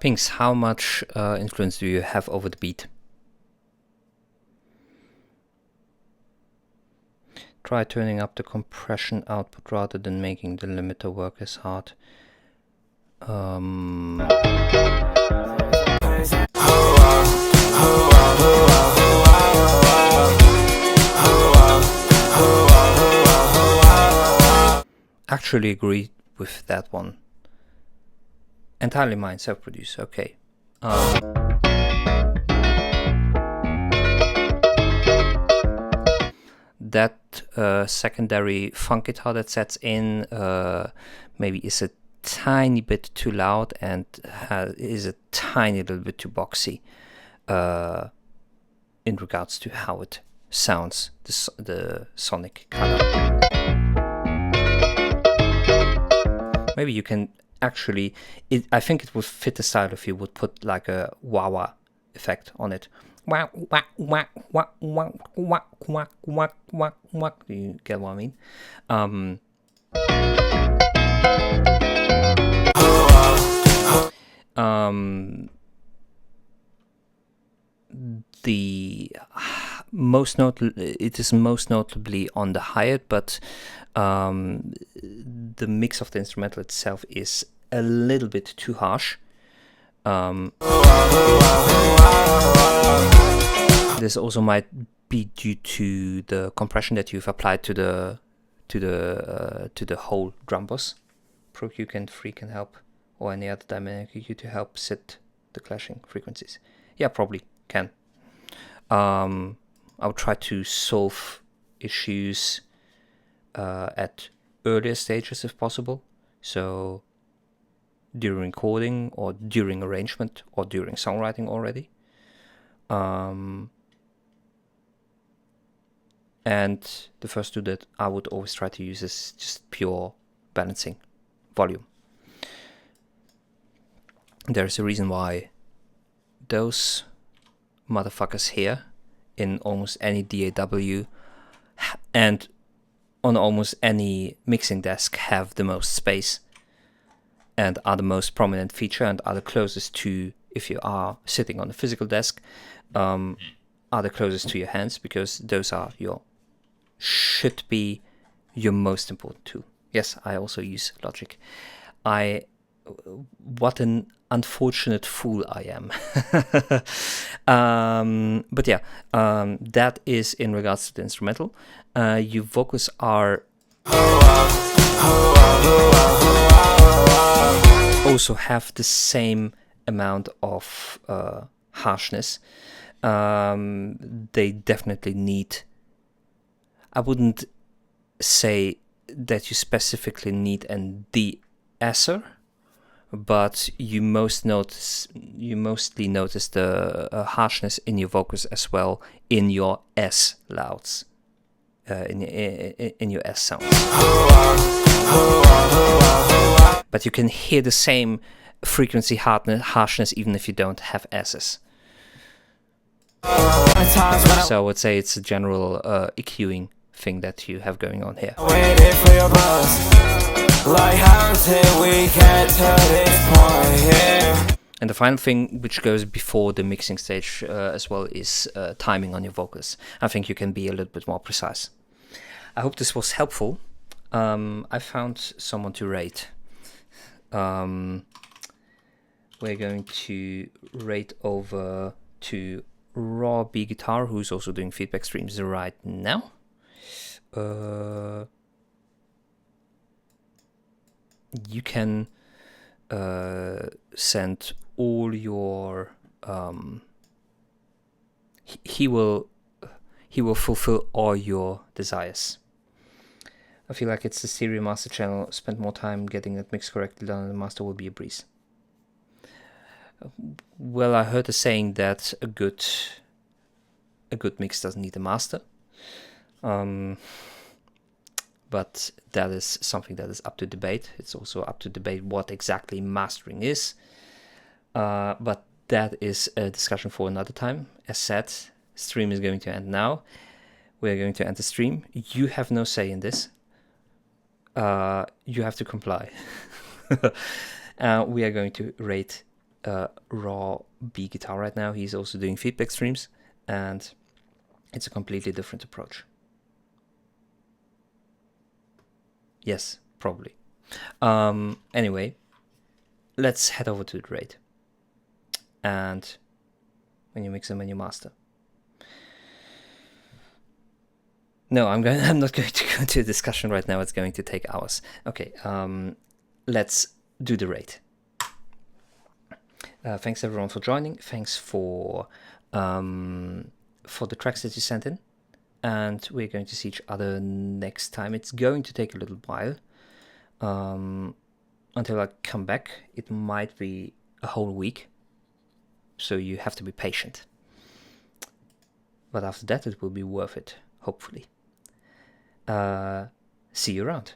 Pinks, how much influence do you have over the beat? Try turning up the compression output rather than making the limiter work as hard. Actually agree with that one. Entirely mine, self-produced, okay. That secondary funk guitar that sets in maybe is a tiny bit too loud and is a tiny little bit too boxy in regards to how it sounds, the sonic color. Maybe you can actually, I think it would fit the style if you would put like a wah-wah effect on it. Wah, wah, wah, wah, wah, wah, wah, wah, wah, wah. Do you get what I mean? The most it is most notably on the hi-hat, but the mix of the instrumental itself is a little bit too harsh. This also might be due to the compression that you've applied to the whole drum bus. Pro EQ and Free can help, or any other dynamic EQ to help set the clashing frequencies. Yeah, probably can. I'll try to solve issues at earlier stages if possible. So during recording or during arrangement or during songwriting already. And the first two that I would always try to use is just pure balancing volume. There's a reason why those motherfuckers here in almost any DAW and on almost any mixing desk have the most space and are the most prominent feature and are the closest to, if you are sitting on a physical desk, are the closest to your hands, because those are should be your most important tool. Yes, I also use Logic. What an unfortunate fool I am. But yeah, that is in regards to the instrumental. Your vocals are also have the same amount of harshness. they definitely need. I wouldn't say that you specifically need an de-esser, but you mostly notice the harshness in your vocals as well in your S louds, in your S sounds. But you can hear the same frequency harshness even if you don't have S's. So I would say it's a general EQing thing that you have going on here. Waiting for your buzz. Like how did we get to this point here? And the final thing, which goes before the mixing stage as well, is timing on your vocals. I think you can be a little bit more precise. I hope this was helpful. I found someone to rate. We're going to rate over to Raw B Guitar, who's also doing feedback streams right now. You can send all your he will fulfill all your desires. I feel like it's the stereo master channel. Spend more time getting that mix correctly done, and the master will be a breeze. Well, I heard a saying that a good mix doesn't need a master. But that is something that is up to debate. It's also up to debate what exactly mastering is. But that is a discussion for another time. As said, stream is going to end now. We're going to end the stream. You have no say in this. You have to comply. We are going to rate Raw B Guitar right now. He's also doing feedback streams, and it's a completely different approach. Yes, probably. Anyway, let's head over to the rate. And when you mix and when you master. No, I'm not going to go into a discussion right now. It's going to take hours. Okay, let's do the rate. Thanks everyone for joining. Thanks for the tracks that you sent in. And we're going to see each other next time. It's going to take a little while until I come back. It might be a whole week, so you have to be patient. But after that, it will be worth it, hopefully. See you around.